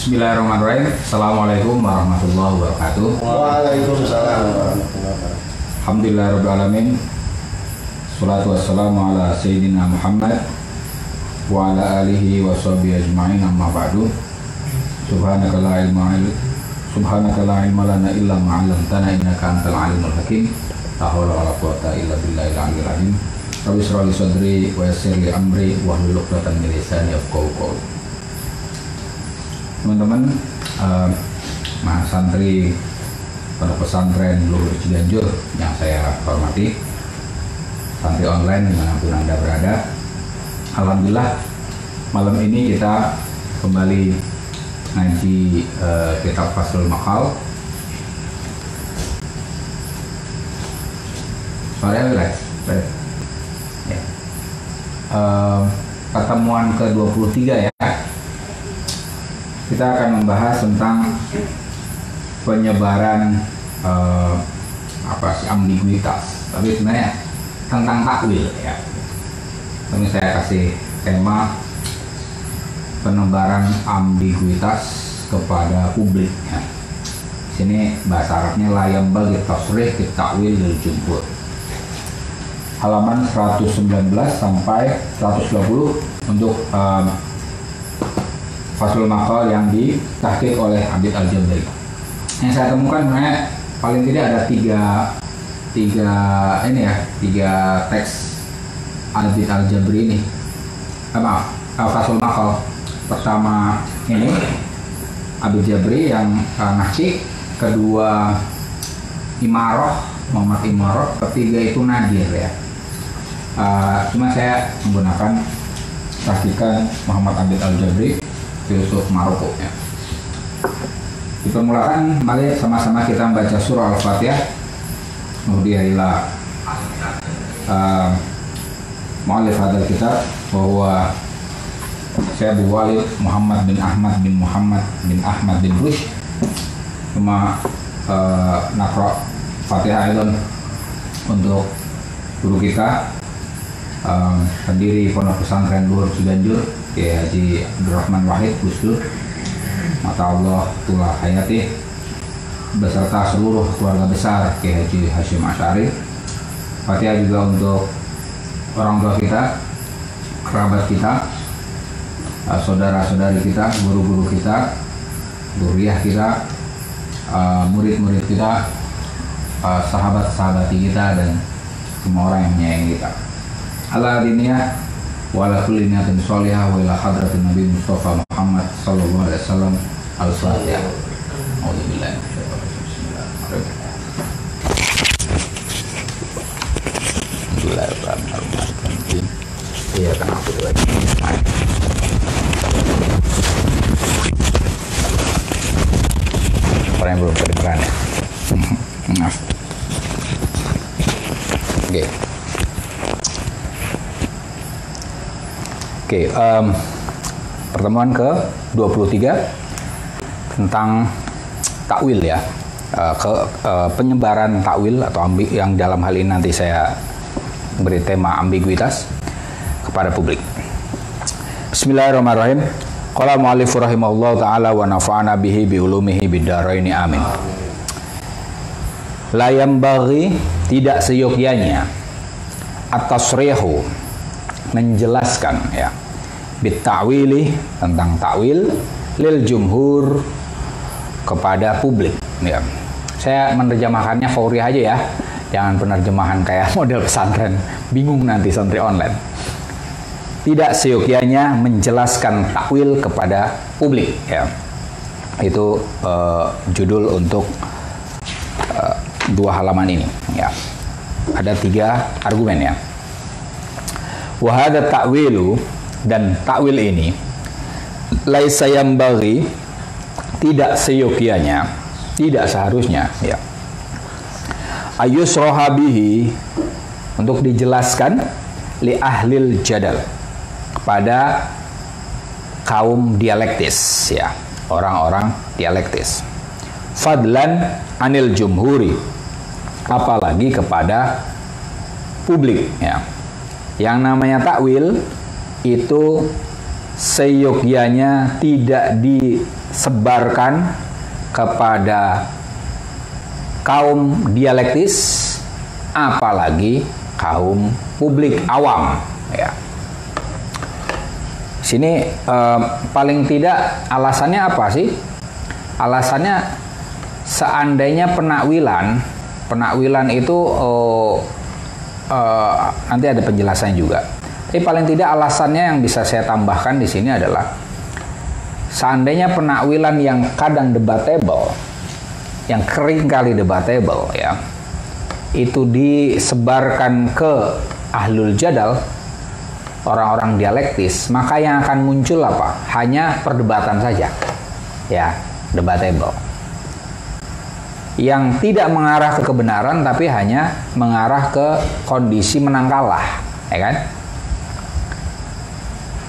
Bismillahirrahmanirrahim. Assalamualaikum warahmatullahi wabarakatuh. Waalaikumsalam warahmatullahi wabarakatuh. Alhamdulillahirrahmanirrahim. Salatu wassalamu ala Sayyidina Muhammad wa ala alihi wa sahbihi ajma'in, amma ba'du. Subhanaka la ilma lana illa ma 'allamtana innaka antal alimul hakim. La haula wala quwwata illa billahil aliyyil azim. Rabbi shrah li sadri wa yassir li amri wahlul 'uqdatam min lisani yafqahu qawli. Teman-teman, santri Pondok Pesantren Luhur Ciganjur yang saya hormati, santri online dimanapun Anda berada, alhamdulillah malam ini kita kembali ngaji kitab Faslul Maqal. Suaranya relax, ya. Pertemuan ke-23 ya. Kita akan membahas tentang penyebaran ambiguitas, tapi sebenarnya tentang takwil ya. Ini saya kasih tema penebaran ambiguitas kepada publik ya. Sini bahasa Arabnya la yambaghi tasrih fi ta'wil lil jumhur. Halaman 119 sampai 120 untuk Faslul Maqal yang ditahqiq oleh Abid Al-Jabri. Yang saya temukan sebenarnya paling tidak ada tiga teks Abid Al-Jabri ini. Faslul Maqal pertama ini Abid Jabri yang nahqiq, kedua Imarah, Muhammad Imarah, ketiga itu Nadir ya. Cuma saya menggunakan tahqiqan Muhammad Abid Al-Jabri, filsuf Maroko ya. Dipermulakan, mari sama-sama kita membaca surah Al-Fatihah. Kemudian mu'allif hadal kitab bahwa saya Abu Walid Muhammad bin Ahmad bin Muhammad bin Ahmad bin Rushd. Cuma nakro Fatihah itu untuk guru kita, pendiri Pondok Pesantren Luhur Ciganjur, Kiai Haji Abdurrahman Wahid Gusdur, mata Allah tulah hayati, beserta seluruh keluarga besar Kiai Haji Hashim Asy'ari. Fatihah juga untuk orang tua kita, kerabat kita, saudara-saudari kita, guru-guru kita, dzurriyyah kita, murid-murid kita, sahabat-sahabati kita, dan semua orang yang menyayangi kita. Ala diniyah wa ala kulli niyatin sholihah wa ila hadratin Nabi Mustafa Muhammad sallallahu alaihi wasallam. Al-Fatihah. A'udzubillahi Bismillahirrahmanirrahim. Iya kan aku tuh lagi. Orang yang belum kedengeran ya. Maaf. Oke, pertemuan ke-23 tentang takwil ya, penyebaran takwil atau yang dalam hal ini nanti saya beri tema ambiguitas kepada publik. Bismillahirrahmanirrahim. Qala mu'allif rahimahullah ta'ala wa nafa'ana bihi bi ulumihi bid-dharaini amin. La yambaghi, tidak seyogyanya, at-tasrihu, menjelaskan ya, bit-ta'wili, tentang takwil, lil jumhur, kepada publik ya. Saya menerjemahkannya fauriyah aja ya, jangan penerjemahan kayak model pesantren, bingung nanti santri online. Tidak seyogyanya menjelaskan takwil kepada publik ya. Itu judul untuk dua halaman ini ya. Ada 3 argumen ya. Wahada ta'wilu, dan takwil ini laisa yambaghi, tidak seyogyanya, tidak seharusnya ya, ayusroha bihi, untuk dijelaskan, li ahlil jadal, kepada kaum dialektis ya, orang-orang dialektis, fadlan anil jumhuri, apalagi kepada publik ya. Yang namanya takwil itu seyogyanya tidak disebarkan kepada kaum dialektis, apalagi kaum publik awam, ya. Sini paling tidak alasannya apa sih? Alasannya seandainya penakwilan itu nanti ada penjelasannya juga. Tapi paling tidak alasannya yang bisa saya tambahkan di sini adalah seandainya penakwilan yang kadang debatable, yang kering kali debatable, ya, itu disebarkan ke ahlul jadal, orang-orang dialektis, maka yang akan muncul apa? Hanya perdebatan saja, ya, debatable, yang tidak mengarah ke kebenaran tapi hanya mengarah ke kondisi menang kalah, ya kan?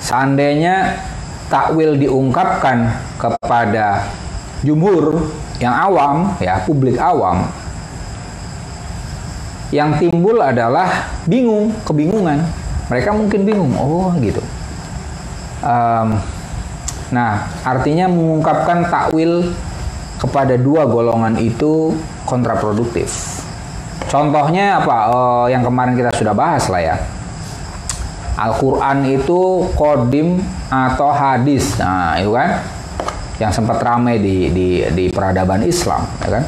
Seandainya takwil diungkapkan kepada jumhur yang awam, ya, publik awam, yang timbul adalah kebingungan. Mereka mungkin bingung, oh gitu. Nah, artinya mengungkapkan takwil kepada dua golongan itu kontraproduktif. Contohnya apa? Yang kemarin kita sudah bahas lah, ya. Al-Quran itu qadim atau hadis. Nah, itu kan yang sempat ramai di peradaban Islam, ya kan?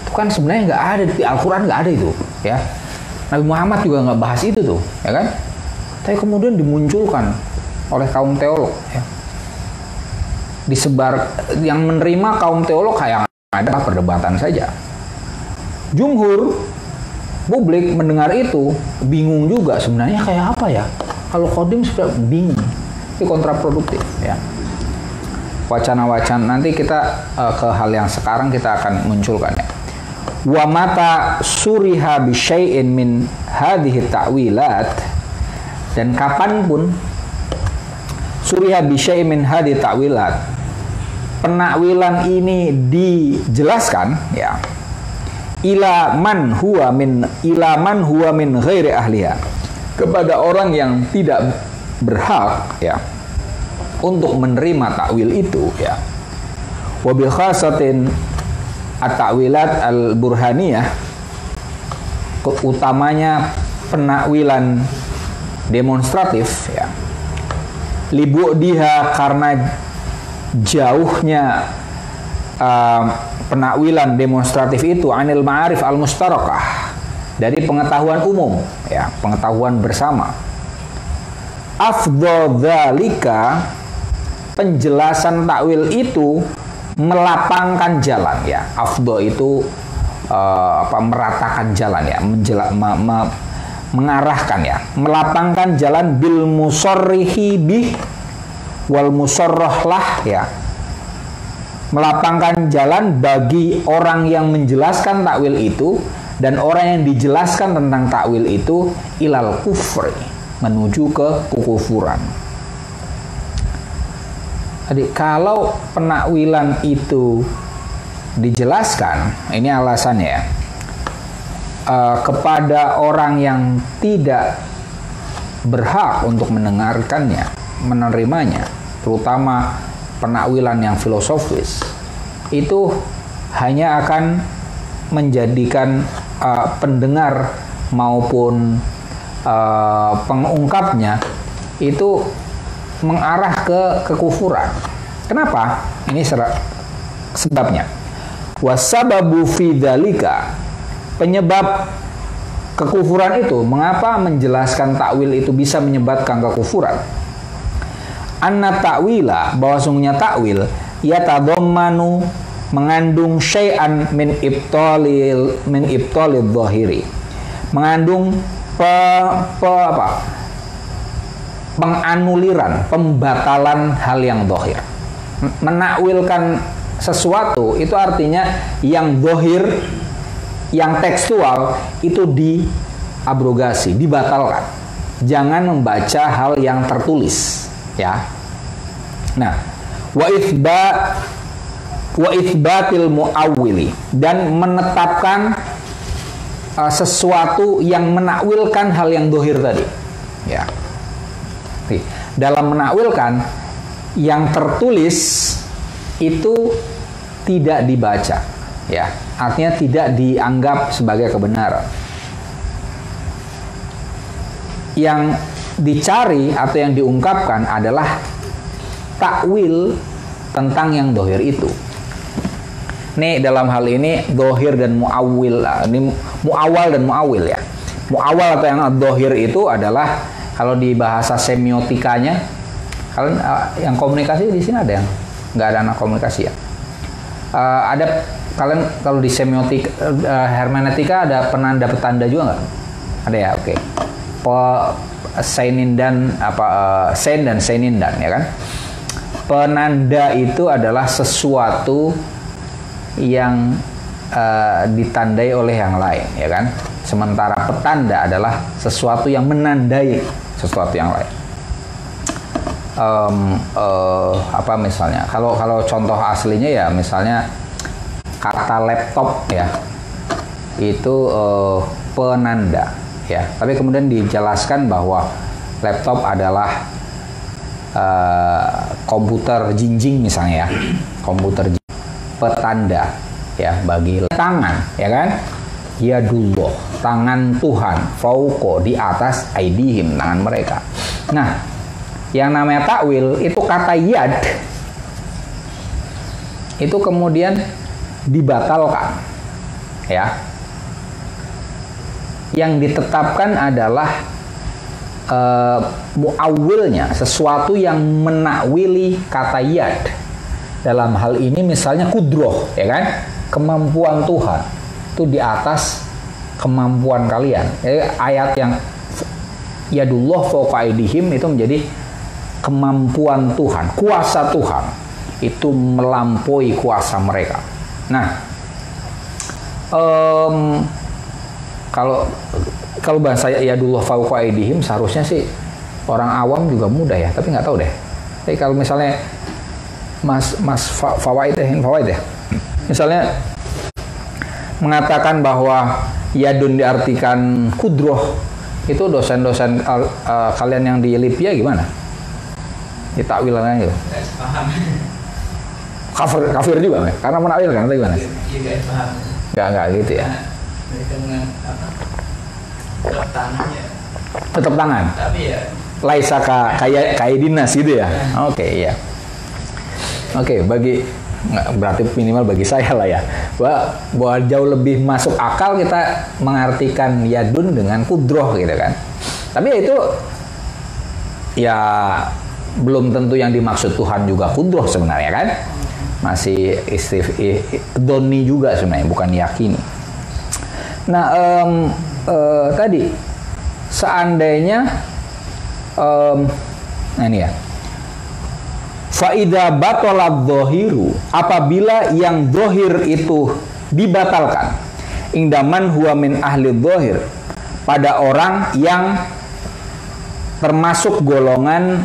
Itu kan sebenarnya nggak ada di Al-Quran, nggak ada itu, ya. Nabi Muhammad juga nggak bahas itu tuh, ya kan? Tapi kemudian dimunculkan oleh kaum teolog, ya. Disebar, yang menerima kaum teolog yang ada perdebatan saja. Jumhur publik mendengar itu bingung juga, sebenarnya kayak apa ya? Kalau qadim sudah bingung, itu kontraproduktif, ya. Wacana-wacana nanti kita ke hal yang sekarang kita akan munculkan, ya. Wa mata suriha bi syai'in min hadhihi ta'wilat, dan kapanpun suriha bi syai'in min hadhihi ta'wilat, penakwilan ini dijelaskan, ya, ila man huwa min ghairi ahliha, kepada orang yang tidak berhak, ya, untuk menerima takwil itu, ya. Wa bi khasatin at-ta'wilat al-burhaniyah, utamanya penakwilan demonstratif, ya. Libu'diha, karena jauhnya penakwilan demonstratif itu anil ma'arif al-mustarakah, dari pengetahuan umum, ya, pengetahuan bersama. Afdhal dzalika, penjelasan takwil itu melapangkan jalan, ya. Afdhal itu meratakan jalan, ya, mengarahkan, ya, melapangkan jalan bil musarrihi bih wal musarrah lah, ya, melapangkan jalan bagi orang yang menjelaskan takwil itu dan orang yang dijelaskan tentang takwil itu ilal kufri, menuju ke kekufuran. Jadi kalau penakwilan itu dijelaskan, ini alasannya, ya, kepada orang yang tidak berhak untuk mendengarkannya, menerimanya, terutama penakwilan yang filosofis, itu hanya akan menjadikan pendengar maupun pengungkapnya itu mengarah ke kekufuran. Kenapa? Ini sebabnya. Wasababu fi dzalika, penyebab kekufuran itu, mengapa menjelaskan takwil itu bisa menyebabkan kekufuran? Anna ta'wila, bahwa sungguhnya takwil yatadammanu, mengandung syai'an min ibtalil dhahiri, mengandung penganuliran, pembatalan hal yang dhahir. Menakwilkan sesuatu itu artinya yang dhahir, yang tekstual itu diabrogasi, dibatalkan. Jangan membaca hal yang tertulis, ya. Nah, wa itsbatil muawwili, dan menetapkan sesuatu yang menakwilkan hal yang dhahir tadi, ya. Dalam menakwilkan yang tertulis itu tidak dibaca, ya, artinya tidak dianggap sebagai kebenaran. Yang dicari atau yang diungkapkan adalah takwil tentang yang dohir itu. Nih dalam hal ini dohir dan muawil, ini muawal dan muawil ya. Muawal atau yang dohir itu adalah kalau di bahasa semiotikanya, kalian yang komunikasi di sini ada yang nggak ada anak komunikasi ya? Ada kalian kalau di semiotik hermeneutika ada penanda petanda juga nggak? Ada ya, oke. Seinindan sein dan seinindan ya kan. Penanda itu adalah sesuatu yang ditandai oleh yang lain ya kan. Sementara petanda adalah sesuatu yang menandai sesuatu yang lain. Apa misalnya? Kalau contoh aslinya ya misalnya kata laptop ya itu penanda. Ya, tapi kemudian dijelaskan bahwa laptop adalah komputer jinjing misalnya ya, komputer petanda ya bagi tangan ya kan, yadullah tangan Tuhan, fauqo di atas aidihim tangan mereka. Nah, yang namanya takwil itu kata yad itu kemudian dibatalkan ya. Yang ditetapkan adalah muawilnya, sesuatu yang menakwili kata yad. Dalam hal ini misalnya kudroh, ya kan? Kemampuan Tuhan itu di atas kemampuan kalian. Jadi ayat yang yadullah fawqa aydihim itu menjadi kemampuan Tuhan, kuasa Tuhan itu melampaui kuasa mereka. Nah, kalau bahasa yadullah fawqa aydihim seharusnya sih orang awam juga mudah ya, tapi nggak tahu deh. Tapi kalau misalnya fawaid ya, misalnya mengatakan bahwa yadun diartikan kudroh, itu dosen-dosen kalian yang di Libya gimana? Ditakwilannya gitu. Kafir juga, karena menakwil kan, atau gimana? Nggak gitu ya. Tetap tangan. Tapi ya laisa kayak dinas gitu ya. Oke, iya. Oke, berarti minimal bagi saya lah ya. Bahwa jauh lebih masuk akal kita mengartikan yadun dengan kudroh gitu kan. Tapi ya itu ya belum tentu yang dimaksud Tuhan juga kudroh sebenarnya kan. Masih doni juga sebenarnya, bukan yakini. Nah, tadi seandainya ini ya, faida batolad dohiru, apabila yang dohir itu dibatalkan, ingdaman huwa min ahli dohir, pada orang yang termasuk golongan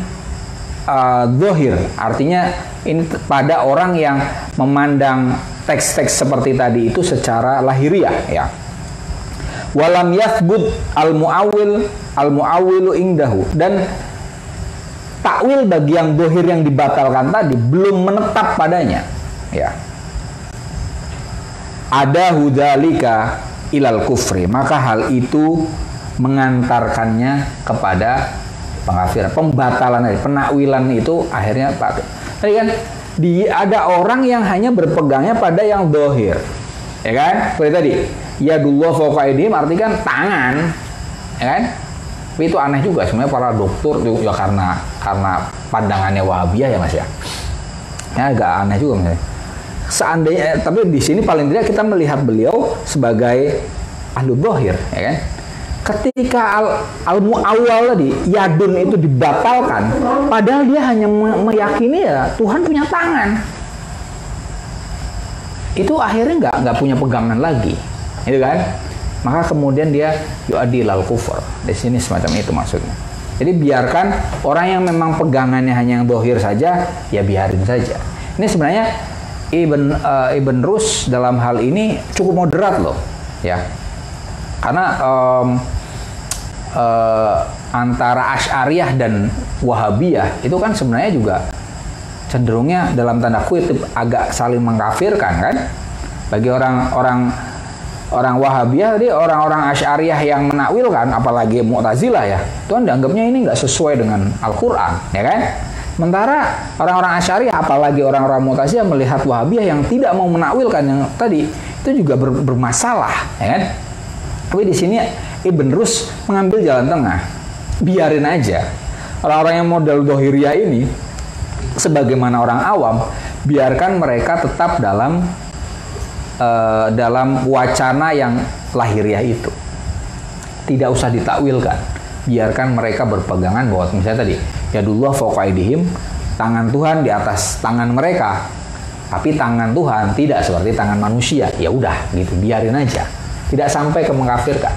dohir, artinya ini pada orang yang memandang teks-teks seperti tadi itu secara lahiriah ya. Walam yathbut al-mu'awilu indahu, dan takwil bagi yang dohir yang dibatalkan tadi belum menetap padanya ya. Ada hudzalika ilal kufri, maka hal itu mengantarkannya kepada pengkafiran, pembatalan, penakwilan itu akhirnya pakai. Tadi kan ada orang yang hanya berpegangnya pada yang dohir ya kan, seperti tadi yadullah fawqa aydihim artikan tangan ya kan. Tapi itu aneh juga sebenarnya para dokter ya, karena pandangannya Wahabiyah ya Mas ya. Ya agak aneh juga misalnya. Seandainya tapi di sini paling tidak kita melihat beliau sebagai ahlu dohir ya kan. Ketika al-mu'awwal tadi yadun itu dibatalkan, padahal dia hanya meyakini ya Tuhan punya tangan. Itu akhirnya nggak punya pegangan lagi, gitu kan? Maka kemudian dia yu'adil al-kufur. Di sini semacam itu maksudnya. Jadi biarkan orang yang memang pegangannya hanya yang dohir saja, ya biarin saja. Ini sebenarnya Ibn Rus dalam hal ini cukup moderat loh, ya. Karena antara Asy'ariyah dan Wahabiyah itu kan sebenarnya juga cenderungnya dalam tanda kutip agak saling mengkafirkan kan. Bagi orang Wahabiyah tadi, orang-orang Asy'ariyah yang menakwilkan, apalagi Mu'tazilah ya, itu kan dianggapnya ini nggak sesuai dengan Al-Quran, ya kan? Sementara orang-orang Asy'ariyah, apalagi orang-orang Mu'tazilah melihat Wahabiyah yang tidak mau menakwilkan yang tadi, itu juga bermasalah, ya kan? Tapi di sini Ibn Rus mengambil jalan tengah, biarin aja orang-orang yang model Dohiriyah ini, sebagaimana orang awam, biarkan mereka tetap dalam wacana yang lahiriah itu. Tidak usah ditakwilkan. Biarkan mereka berpegangan bahwa misalnya tadi, yadullah fawqa aydihim, tangan Tuhan di atas tangan mereka. Tapi tangan Tuhan tidak seperti tangan manusia. Ya udah gitu, biarin aja. Tidak sampai ke mengkafirkan.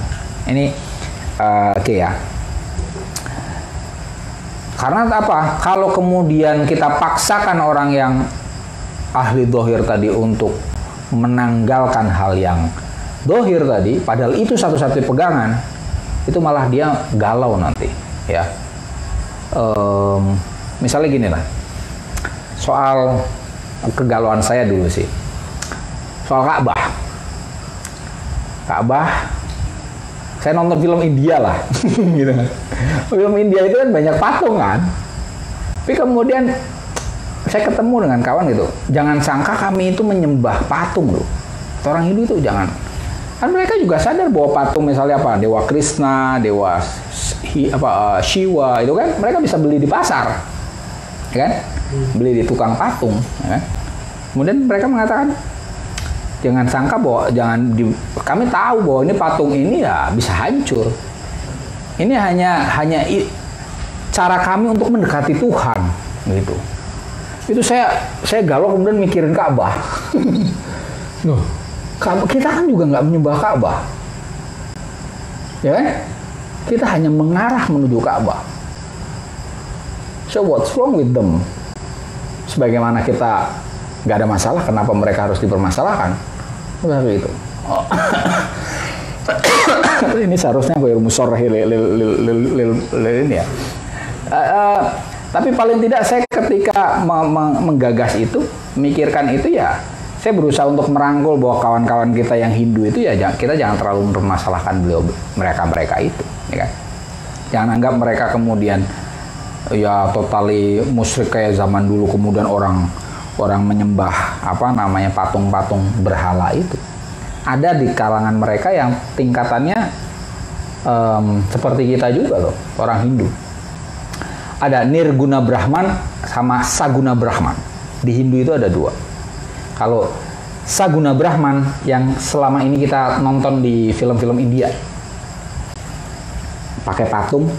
Ini oke ya. Karena apa? Kalau kemudian kita paksakan orang yang ahli dohir tadi untuk menanggalkan hal yang dohir tadi, padahal itu satu-satunya pegangan, itu malah dia galau nanti, ya. Misalnya gini lah, soal kegalauan saya dulu sih, soal Ka'bah, saya nonton film India lah, gitu kan. Film India itu kan banyak patung kan, tapi kemudian saya ketemu dengan kawan gitu, jangan sangka kami itu menyembah patung loh. Orang Hindu itu jangan. Kan mereka juga sadar bahwa patung misalnya apa, Dewa Krishna, Dewa Shiva itu kan mereka bisa beli di pasar, ya kan? Beli di tukang patung. Ya kan? Kemudian mereka mengatakan, jangan sangka bahwa kami tahu bahwa ini patung ini ya bisa hancur. Ini hanya cara kami untuk mendekati Tuhan, gitu. Itu saya galau kemudian mikirin Ka'bah. Loh, kita kan juga nggak menyembah Ka'bah, ya kan? Kita hanya mengarah menuju Ka'bah. So what's wrong with them? Sebagaimana kita nggak ada masalah, kenapa mereka harus dipermasalahkan? Seperti itu. Oh. Ini seharusnya gue musorah ini ya. Tapi paling tidak saya ketika menggagas itu, memikirkan itu ya, saya berusaha untuk merangkul bahwa kawan-kawan kita yang Hindu itu ya kita jangan terlalu mempermasalahkan mereka itu, ya kan? Jangan anggap mereka kemudian ya totali musyrik kayak zaman dulu, kemudian orang menyembah patung-patung berhala itu. Ada di kalangan mereka yang tingkatannya seperti kita juga loh, orang Hindu. Ada Nirguna Brahman sama Saguna Brahman. Di Hindu itu ada dua. Kalau Saguna Brahman yang selama ini kita nonton di film-film India, pakai patung,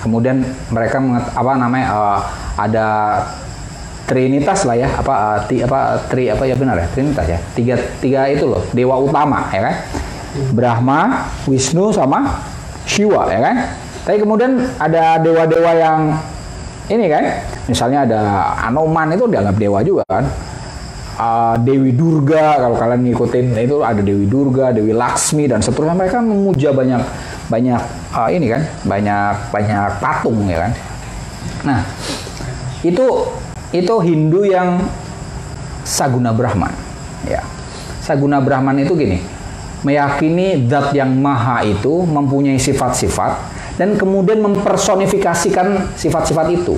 kemudian mereka ada Trinitas lah ya, Trinitas ya. Tiga itu loh, dewa utama ya kan. Brahma, Wisnu sama Shiva ya kan. Tapi kemudian ada dewa-dewa yang ini kan, misalnya ada Anoman, itu dianggap dewa juga kan. Dewi Durga, kalau kalian ngikutin itu ada Dewi Durga, Dewi Laksmi dan seterusnya. Mereka memuja banyak ini kan, banyak patung ya kan. Nah, itu Hindu yang Saguna Brahman ya. Saguna Brahman itu gini, meyakini zat yang maha itu mempunyai sifat-sifat dan kemudian mempersonifikasikan sifat-sifat itu.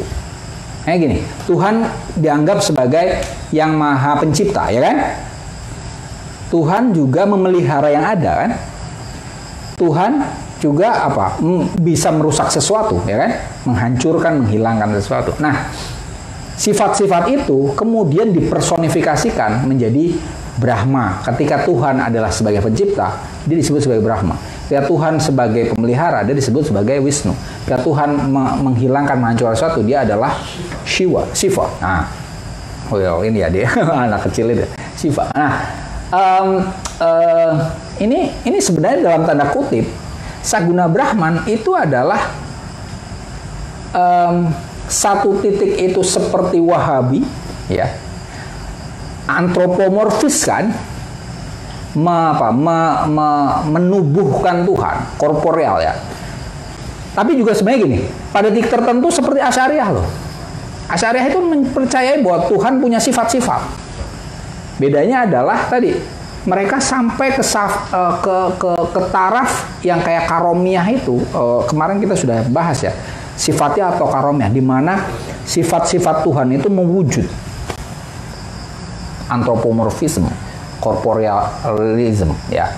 Kayak gini, Tuhan dianggap sebagai yang maha pencipta, ya kan? Tuhan juga memelihara yang ada, kan? Tuhan juga bisa merusak sesuatu, ya kan? Menghancurkan, menghilangkan sesuatu. Nah, sifat-sifat itu kemudian dipersonifikasikan menjadi Brahma. Ketika Tuhan adalah sebagai pencipta, dia disebut sebagai Brahma. Ketika Tuhan sebagai pemelihara, dia disebut sebagai Wisnu. Ketika Tuhan menghilangkan, menghancurkan sesuatu, dia adalah Shiva. Nah, ini ya dia anak kecil itu, Shiva. Nah, ini sebenarnya dalam tanda kutip, Saguna Brahman itu adalah satu titik itu seperti Wahabi, ya, antropomorfis kan, menubuhkan Tuhan, korporeal ya. Tapi juga sebenarnya gini, pada titik tertentu seperti Asy'ariyah loh. Asy'ariyah itu mempercayai bahwa Tuhan punya sifat-sifat. Bedanya adalah tadi mereka sampai ke taraf yang kayak karomiyah itu. Kemarin kita sudah bahas ya, sifatnya atau karomiyah, di mana sifat-sifat Tuhan itu mewujud. Antropomorfisme, corporealism, ya,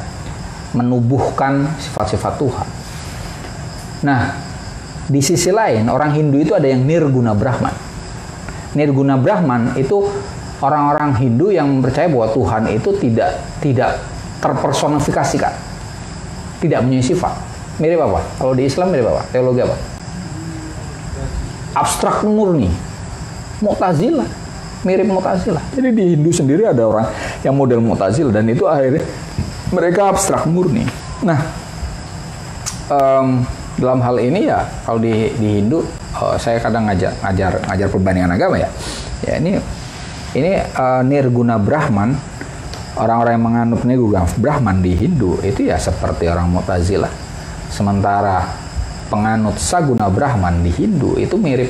menubuhkan sifat-sifat Tuhan. Nah, di sisi lain orang Hindu itu ada yang nirguna Brahman. Nirguna Brahman itu orang-orang Hindu yang percaya bahwa Tuhan itu tidak terpersonifikasikan, tidak punya sifat. Mirip apa? Kalau di Islam mirip apa? Teologi apa? Abstrak murni. Mu'tazilah, mirip Mu'tazilah. Jadi di Hindu sendiri ada orang yang model Mu'tazilah, dan itu akhirnya mereka abstrak murni. Nah, dalam hal ini ya, kalau di Hindu, saya kadang ngajar perbandingan agama ya. Ya ini nirguna Brahman, orang-orang yang menganut nirguna Brahman di Hindu itu ya seperti orang Mu'tazilah. Sementara penganut saguna Brahman di Hindu itu mirip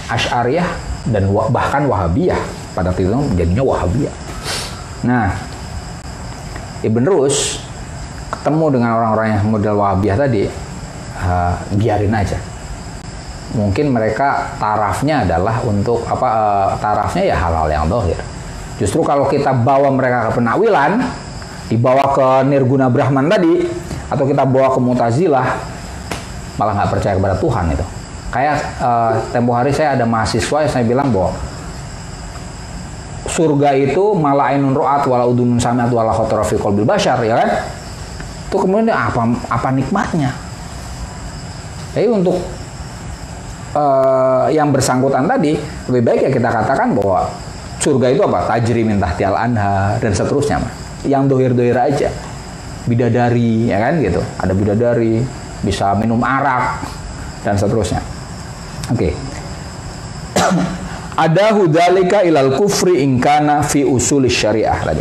Asy'ariyah dan bahkan Wahabiyah. Pada waktu itu jadinya Wahabiyah. Nah, Ibn Rushd ketemu dengan orang-orang yang model Wahabiyah tadi, biarin aja. Mungkin mereka tarafnya adalah untuk tarafnya ya hal-hal yang dohir. Justru kalau kita bawa mereka ke penakwilan, dibawa ke nirguna Brahman tadi, atau kita bawa ke Mu'tazilah, malah nggak percaya kepada Tuhan itu. Kayak tempo hari saya ada mahasiswa yang saya bilang bahwa surga itu mala ainun ru'at wala udunun sami'at wala khatara fi qalbil bashar, ya kan? Itu kemudian apa nikmatnya? Jadi untuk yang bersangkutan tadi, lebih baik ya kita katakan bahwa surga itu apa? Tajri min tahtial anha dan seterusnya, mah. Yang dohir-dohir aja. Bidadari, ya kan gitu. Ada bidadari, bisa minum arak dan seterusnya. Oke. Ada hudzalika ilal kufri ingkana fi usulis syariah tadi.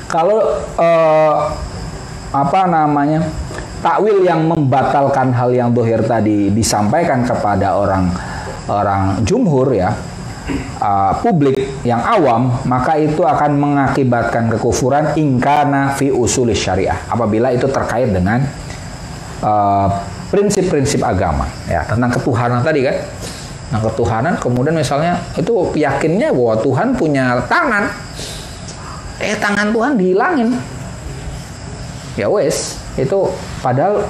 Kalau takwil yang membatalkan hal yang dohir tadi disampaikan kepada orang jumhur ya, publik yang awam, maka itu akan mengakibatkan kekufuran ingkana fi usulis syariah, apabila itu terkait dengan prinsip-prinsip agama ya, tentang ketuhanan tadi kan. Nah, ketuhanan kemudian misalnya itu yakinnya bahwa Tuhan punya tangan, tangan Tuhan dihilangin, ya wes, itu padahal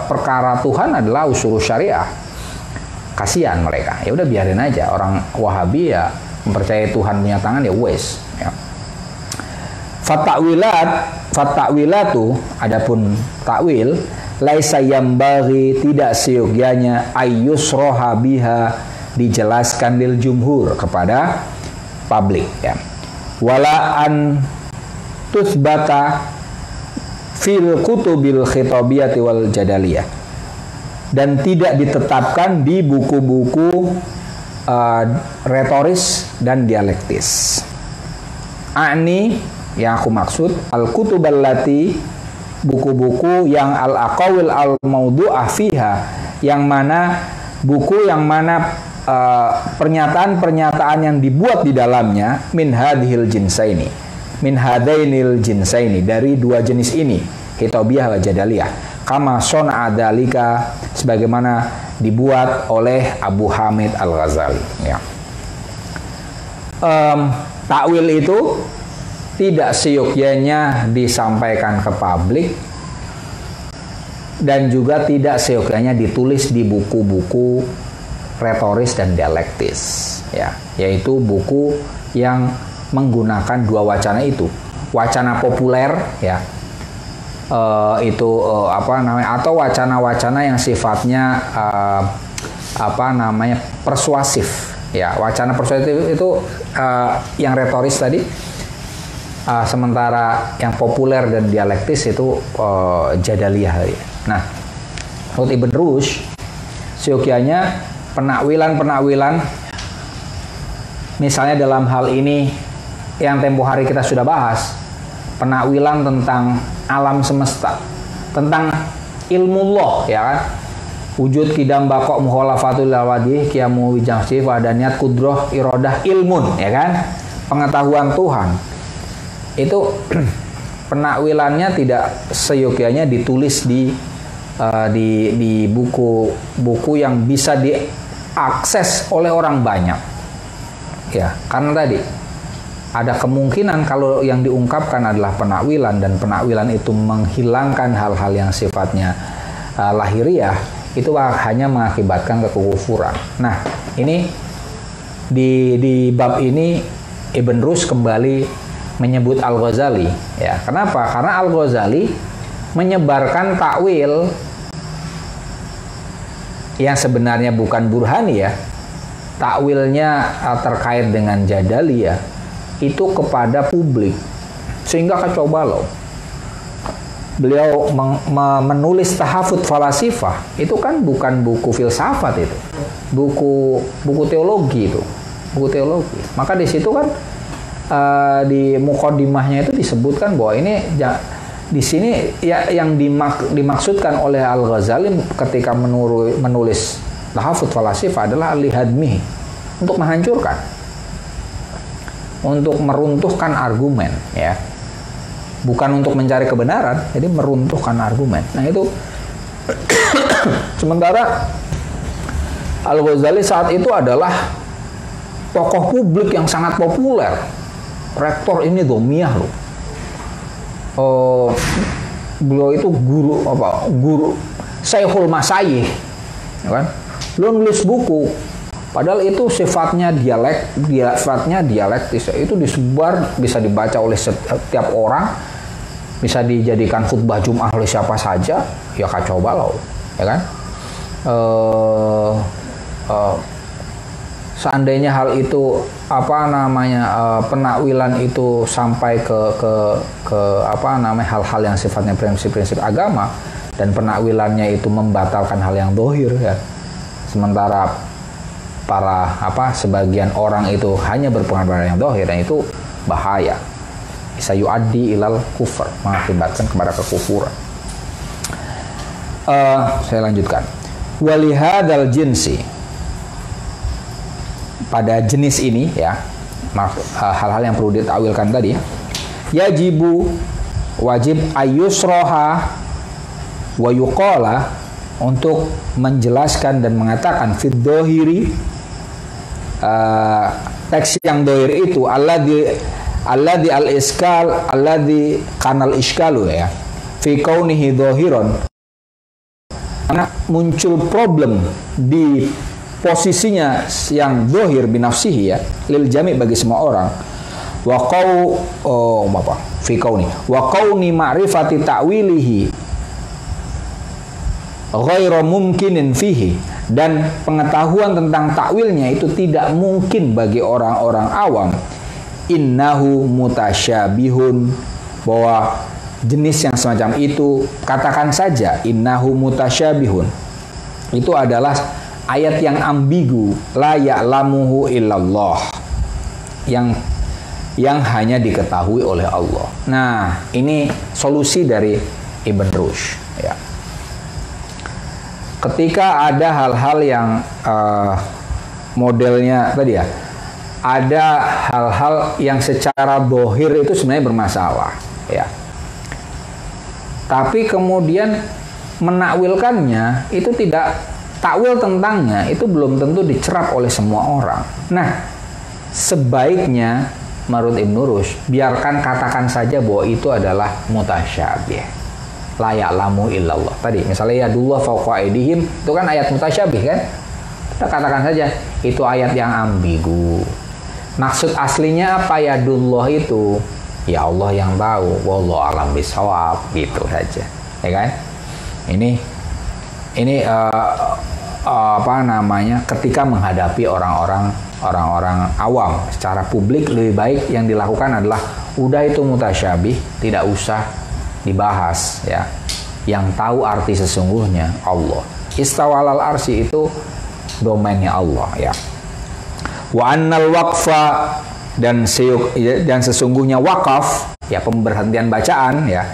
perkara Tuhan adalah usul syariah. Kasihan mereka, ya udah biarin aja. Orang Wahabi ya mempercayai Tuhan punya tangan, ya wes ya. Fatta'wilatu, adapun takwil, laisa yambaghi, tidak seyogyanya ayyusroha biha, dijelaskan lil jumhur, kepada publik ya. Wala an tusbata fil kutubil khitabiyati wal jadaliyah, dan tidak ditetapkan di buku-buku retoris dan dialektis. Ani, yang aku maksud, al-kutuballati, buku-buku yang al-aqawil al-maudu'ah fiha, yang mana buku yang mana pernyataan-pernyataan yang dibuat di dalamnya min hadhil jinsaini, min hadainil jinsaini, dari dua jenis ini, khitabiyah wa jadaliyah, kama son'a dzalika, sebagaimana dibuat oleh Abu Hamid Al-Ghazali ya. Takwil itu tidak seyogyanya disampaikan ke publik, dan juga tidak seyogyanya ditulis di buku-buku retoris dan dialektis ya, yaitu buku yang menggunakan dua wacana itu, wacana populer ya, atau wacana-wacana yang sifatnya persuasif ya. Wacana persuasif itu yang retoris tadi, sementara yang populer dan dialektis itu jadaliyah. Nah, menurut Ibn Rushd, seyogyanya penakwilan misalnya dalam hal ini yang tempo hari kita sudah bahas, penakwilan tentang alam semesta, tentang ilmu Allah ya kan, wujud kidam bakok mukhalafatul wajih qiyamu wijangsi wadaniyat kudroh irodah ilmun, ya kan, pengetahuan Tuhan. Itu penakwilannya tidak seyogyanya ditulis di buku yang bisa diakses oleh orang banyak, ya, karena tadi ada kemungkinan kalau yang diungkapkan adalah penakwilan dan penakwilan itu menghilangkan hal-hal yang sifatnya lahiriah, itu hanya mengakibatkan kekufuran. Nah, ini di bab ini Ibn Rushd kembali menyebut Al-Ghazali, ya. Kenapa? Karena Al-Ghazali menyebarkan takwil yang sebenarnya bukan burhani, ya. Takwilnya terkait dengan jadaliyah itu kepada publik, sehingga kacau balau. Beliau menulis Tahafut Falasifah, itu kan bukan buku filsafat, itu buku teologi, itu buku teologi. Maka di situ kan di muqaddimahnya itu disebutkan bahwa ini di sini ya, yang dimaksudkan oleh Al-Ghazali ketika menulis Tahafut Falasifah adalah al-hadmi, untuk menghancurkan, untuk meruntuhkan argumen, ya, bukan untuk mencari kebenaran, jadi meruntuhkan argumen. Nah itu sementara Al-Ghazali saat itu adalah tokoh publik yang sangat populer, rektor ini domiyah loh. Beliau itu guru Syekhul Masyayikh, ya kan? Beliau nulis buku, padahal itu sifatnya dialektis, itu disebar, bisa dibaca oleh setiap orang, bisa dijadikan khutbah Jum'ah oleh siapa saja, ya kacau balau, ya kan? Seandainya hal itu penakwilan itu sampai ke hal-hal yang sifatnya prinsip-prinsip agama, dan penakwilannya itu membatalkan hal yang dohir, ya. Sementara sebagian orang itu hanya berpengaruh pada yang dohir, dan itu bahaya, bisa yu'addi ilal kufur, mengakibatkan kepada kekufuran. Saya lanjutkan. Walihadal jinsi, pada jenis ini, ya, hal-hal yang perlu ditakwilkan tadi, wajib ayusroha wa yuqala, untuk menjelaskan dan mengatakan fid dohiri, teks yang dohir itu alladhi al-iskal alladhi kanal iskalu, ya, fi kaunihi dohiron, karena muncul problem di posisinya yang dohir binafsihi, ya, lil jami, bagi semua orang, fi kauni wa kauni ma'rifati ta'wilihi ghairu mumkinin fihi, dan pengetahuan tentang takwilnya itu tidak mungkin bagi orang-orang awam. Innahu mutasyabihun, bahwa jenis yang semacam itu, katakan saja innahu mutasyabihun, itu adalah ayat yang ambigu, la ya'lamuhu illallah, yang hanya diketahui oleh Allah. Nah, ini solusi dari Ibn Rushd, ya. Ketika ada hal-hal yang modelnya tadi, ya, ada hal-hal yang secara dohir itu sebenarnya bermasalah, ya, tapi kemudian menakwilkannya itu tidak, takwil tentangnya itu belum tentu dicerap oleh semua orang. Nah, sebaiknya menurut Ibn Rushd, biarkan, katakan saja bahwa itu adalah mutasyabih, la ya'lamu illallah. Tadi misalnya yadullah fawqa aydihim, itu kan ayat mutasyabih, kan? Kita katakan saja itu ayat yang ambigu. Maksud aslinya apa yadullah itu? Ya Allah yang tahu, wallahu a'lam bishawab, gitu saja, ya kan? Ini ketika menghadapi orang-orang awam secara publik, lebih baik yang dilakukan adalah udah itu mutasyabih, tidak usah dibahas, ya. Yang tahu arti sesungguhnya Allah. Istawalal arsy itu domainnya Allah, ya. Wa annal waqfa, dan sesungguhnya wakaf, ya, pemberhentian bacaan, ya,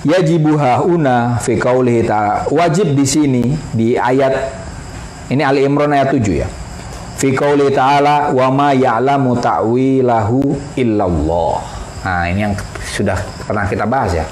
Yajibu hauna fi qaulihi ta'ala. Wajib di sini di ayat ini Ali Imran ayat 7 ya. Fi qaulihi ta'ala wa ma ya'lamu ta'wilahu illallah. Nah, ini yang sudah pernah kita bahas ya.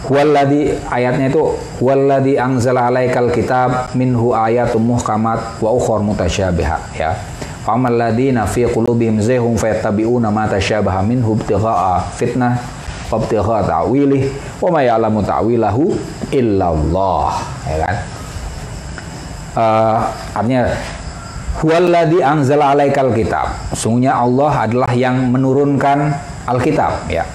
Walladzi ayatnya itu walladzi anzala 'alaikal kitab minhu ayatum muhkamat wa ukhra mutasyabihat ya. Famal ladzina fi qulubihim zayghun fayattabi'una ma tasyabaha minhu ibtigha'a fitnah wa ibtigha'a ta'wilih wa ma ya'lamu ta'wilahu illallah ya kan. Artinya huwallazi anzala 'alaikal kitab. Sungguhnya Allah adalah yang menurunkan Alkitab ya.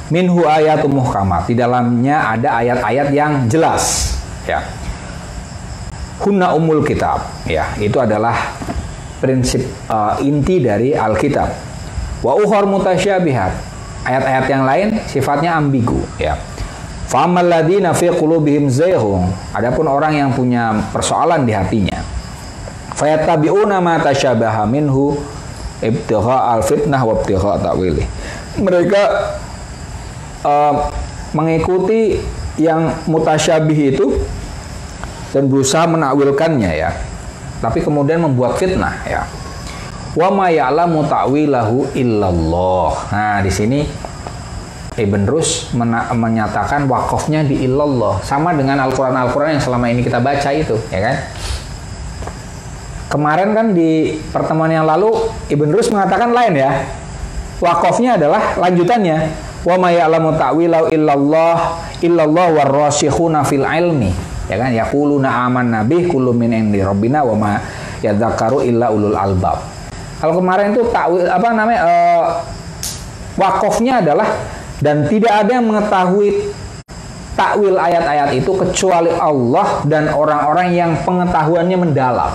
Minhu ayatum muhkamat. Di dalamnya ada ayat-ayat yang jelas ya. Hunna umul kitab ya. Itu adalah prinsip inti dari Alkitab. Wa ukhar mutasyabihat. Ayat-ayat yang lain sifatnya ambigu ya. Famal ladzina fi qulubihim zayghun. Adapun orang yang punya persoalan di hatinya. Fayattabi'una ma tasyabaha minhu ibtigha'al fitnah wa ibtigha' ta'wilih. Mereka mengikuti yang mutasyabih itu dan berusaha menakwilkannya ya. Tapi kemudian membuat fitnah ya. Wa ma ya'lamu ta'wilahu illallah. Nah, di sini Ibn Rus menyatakan wakafnya di illallah, sama dengan Al-Qur'an yang selama ini kita baca itu, ya kan? Kemarin kan di pertemuan yang lalu Ibn Rus mengatakan lain ya. Wakafnya adalah lanjutannya. Wa ma ya'lamu ta'wilahu illallah warrasikhuna fil ilmi. Ya kan, yaquluna amanna bih kullu min indi rabbina wa ma yadzakaru illa ulul albab. Kalau kemarin itu wakafnya adalah dan tidak ada yang mengetahui takwil ayat-ayat itu kecuali Allah dan orang-orang yang pengetahuannya mendalam.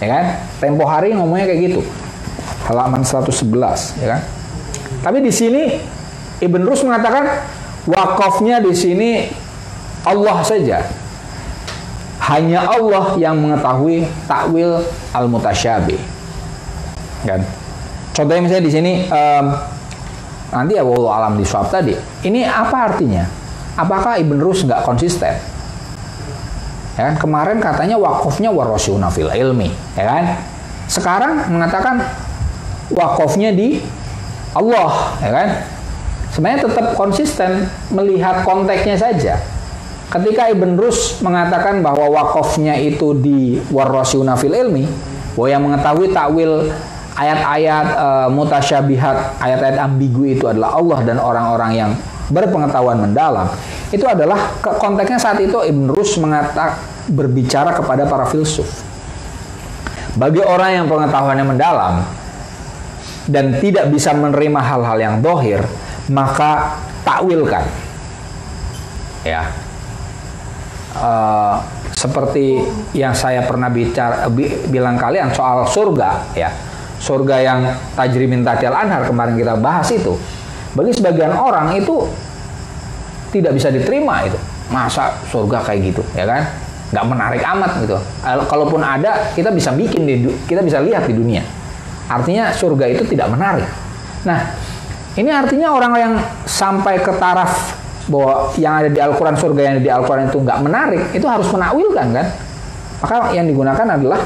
Ya kan? Tempo hari ngomongnya kayak gitu. Halaman 111, ya kan? Tapi di sini Ibn Rus mengatakan wakafnya di sini Allah saja. Hanya Allah yang mengetahui takwil al-mutasyabih. Kan? Contohnya misalnya di sini nanti ya wallahu alam di swab tadi. Ini apa artinya? Apakah Ibn Rus nggak konsisten? Ya kan? Kemarin katanya wakafnya warasiuna fil ilmi, ya kan? Sekarang mengatakan wakafnya di Allah, ya kan? Sebenarnya tetap konsisten melihat konteksnya saja. Ketika Ibn Rus mengatakan bahwa wakafnya itu di warasiuna fil ilmi, bahwa yang mengetahui takwil ayat-ayat mutasyabihat, ayat-ayat ambigu itu adalah Allah dan orang-orang yang berpengetahuan mendalam. Itu adalah konteksnya saat itu Ibn Rus berbicara kepada para filsuf. Bagi orang yang pengetahuannya mendalam dan tidak bisa menerima hal-hal yang dohir, maka takwilkan. Ya. Seperti yang saya pernah bilang kalian soal surga, ya. Surga yang tajri min tahtial anhar kemarin kita bahas itu. Bagi sebagian orang itu tidak bisa diterima itu. Masa surga kayak gitu, ya kan? Nggak menarik amat gitu. Kalaupun ada, kita bisa kita bisa lihat di dunia. Artinya surga itu tidak menarik. Nah, ini artinya orang yang sampai ke taraf bahwa yang ada di Al-Quran, surga yang ada di Al-Quran itu nggak menarik, itu harus menakwilkan kan? Maka yang digunakan adalah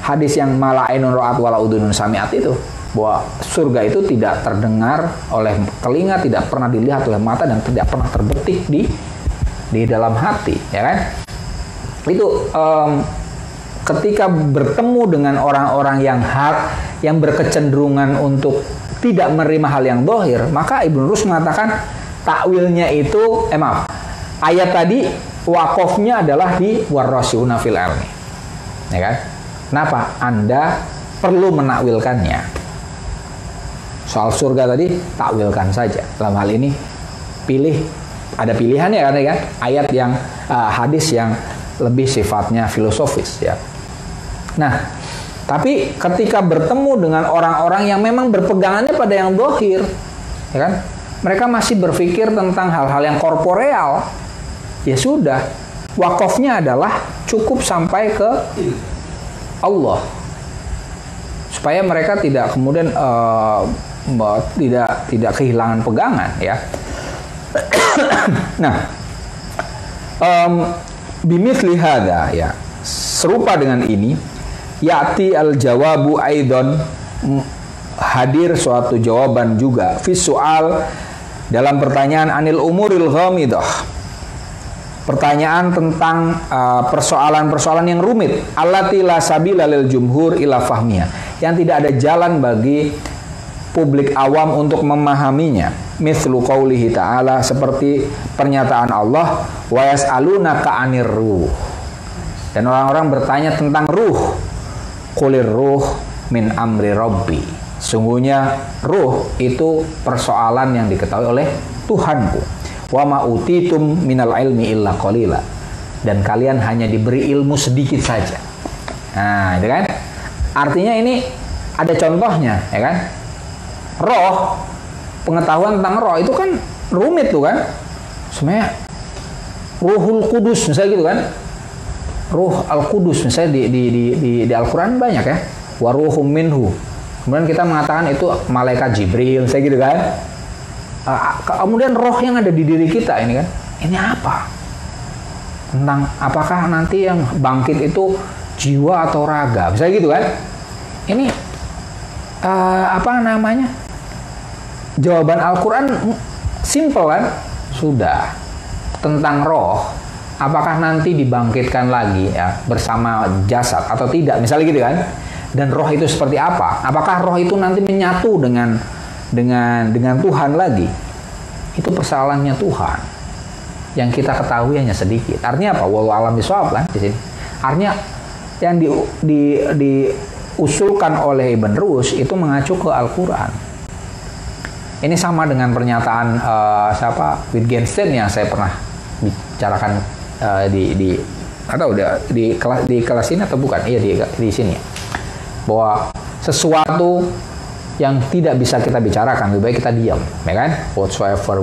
hadis yang mala ainun ra'at wala udunun sami'at itu, bahwa surga itu tidak terdengar oleh telinga, tidak pernah dilihat oleh mata, dan tidak pernah terbetik di dalam hati, ya kan? Itu ketika bertemu dengan orang-orang yang berkecenderungan untuk tidak menerima hal yang dohir, maka Ibn Rus mengatakan takwilnya itu, ayat tadi wakafnya adalah di warasiuna fil ilmi, ya kan? Kenapa? Anda perlu menakwilkannya. Soal surga tadi takwilkan saja. Dalam hal ini ada pilihannya kan, ya kan? Ayat yang hadis yang lebih sifatnya filosofis, ya. Nah, tapi ketika bertemu dengan orang-orang yang memang berpegangannya pada yang dohir, ya kan? Mereka masih berpikir tentang hal-hal yang korporeal. Ya sudah, wakafnya adalah cukup sampai ke Allah, supaya mereka tidak kemudian tidak kehilangan pegangan, ya. Nah, bimithli hadza ya, serupa dengan ini, ya'ti al-jawabu aidon, hadir suatu jawaban juga fi soal dalam pertanyaan anil umuril ghamidah, pertanyaan tentang persoalan-persoalan yang rumit, allati la sabila lil jumhur ila fahmiha, yang tidak ada jalan bagi publik awam untuk memahaminya. Mithlu qaulihi ta'ala, seperti pernyataan Allah, wa yas'alunaka 'anir ruh, dan orang-orang bertanya tentang ruh. Qulir ruh min amri rabbi, sungguhnya ruh itu persoalan yang diketahui oleh Tuhanku. Wa ma utitum minal ilmi illa qalila, dan kalian hanya diberi ilmu sedikit saja. Nah, itu kan artinya ini ada contohnya, ya kan? Roh, pengetahuan tentang roh itu kan rumit tuh kan. Sebenarnya Ruhul Kudus misalnya gitu kan. Ruh Al-Qudus misalnya di Al-Quran banyak ya. Wa ruhum minhu. Kemudian kita mengatakan itu malaikat Jibril, misalnya gitu kan. Kemudian roh yang ada di diri kita ini kan, ini apa? Tentang apakah nanti yang bangkit itu jiwa atau raga, misalnya gitu kan. Ini apa namanya? Jawaban Al-Quran simple kan? Sudah. Tentang roh, apakah nanti dibangkitkan lagi ya bersama jasad atau tidak, misalnya gitu kan. Dan roh itu seperti apa? Apakah roh itu nanti menyatu dengan Tuhan lagi? Itu persoalannya Tuhan. Yang kita ketahui hanya sedikit. Artinya apa? Wallahu a'lam bishawab kan di sini. Artinya yang diusulkan oleh Ibn Rushd itu mengacu ke Al-Quran. Ini sama dengan pernyataan Wittgenstein yang saya pernah bicarakan di kelas ini atau bukan? Iya, di sini. Bahwa sesuatu yang tidak bisa kita bicarakan, lebih baik kita diam, ya kan? Whatsoever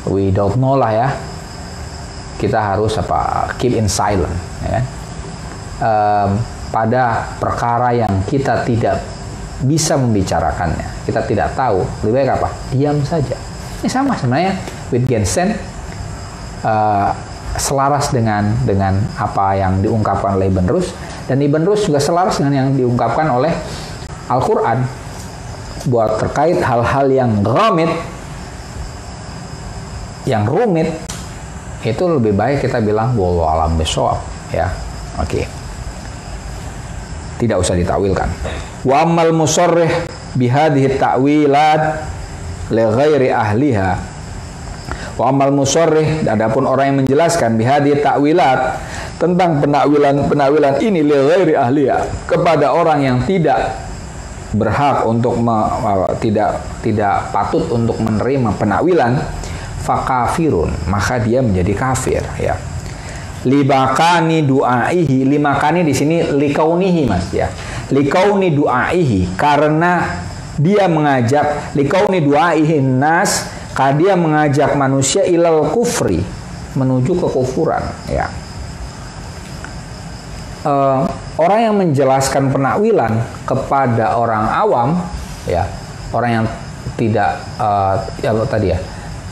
we don't know lah ya, kita harus keep in silent, ya kan? Pada perkara yang kita tidak bisa membicarakannya, kita tidak tahu, lebih baik apa? Diam saja. Ini sama sebenarnya Wittgenstein selaras dengan apa yang diungkapkan oleh Ibn Rushd, dan Ibn Rushd juga selaras dengan yang diungkapkan oleh Al-Quran. Buat terkait hal-hal yang ghamid, yang rumit, itu lebih baik kita bilang wallahu a'lam bishawab, ya. Oke. Tidak usah ditawilkan. Wa ammal musarrih bihadhihi ta'wilat li ghairi ahliha. Wa ammal musarrih, adapun orang yang menjelaskan bihadhihi ta'wilat, tentang penakwilan ini li ghairi ahliha, kepada orang yang tidak berhak untuk tidak patut untuk menerima penakwilan, fakafirun, maka dia menjadi kafir, ya. Limakani du'aihi, limakani di sini likaunihi mas ya, likauni du'aihi, karena dia mengajak, likauni du'aihi nas, karena dia mengajak manusia ilal kufri, menuju kekufuran, ya. Orang yang menjelaskan penakwilan kepada orang awam, ya, orang yang tidak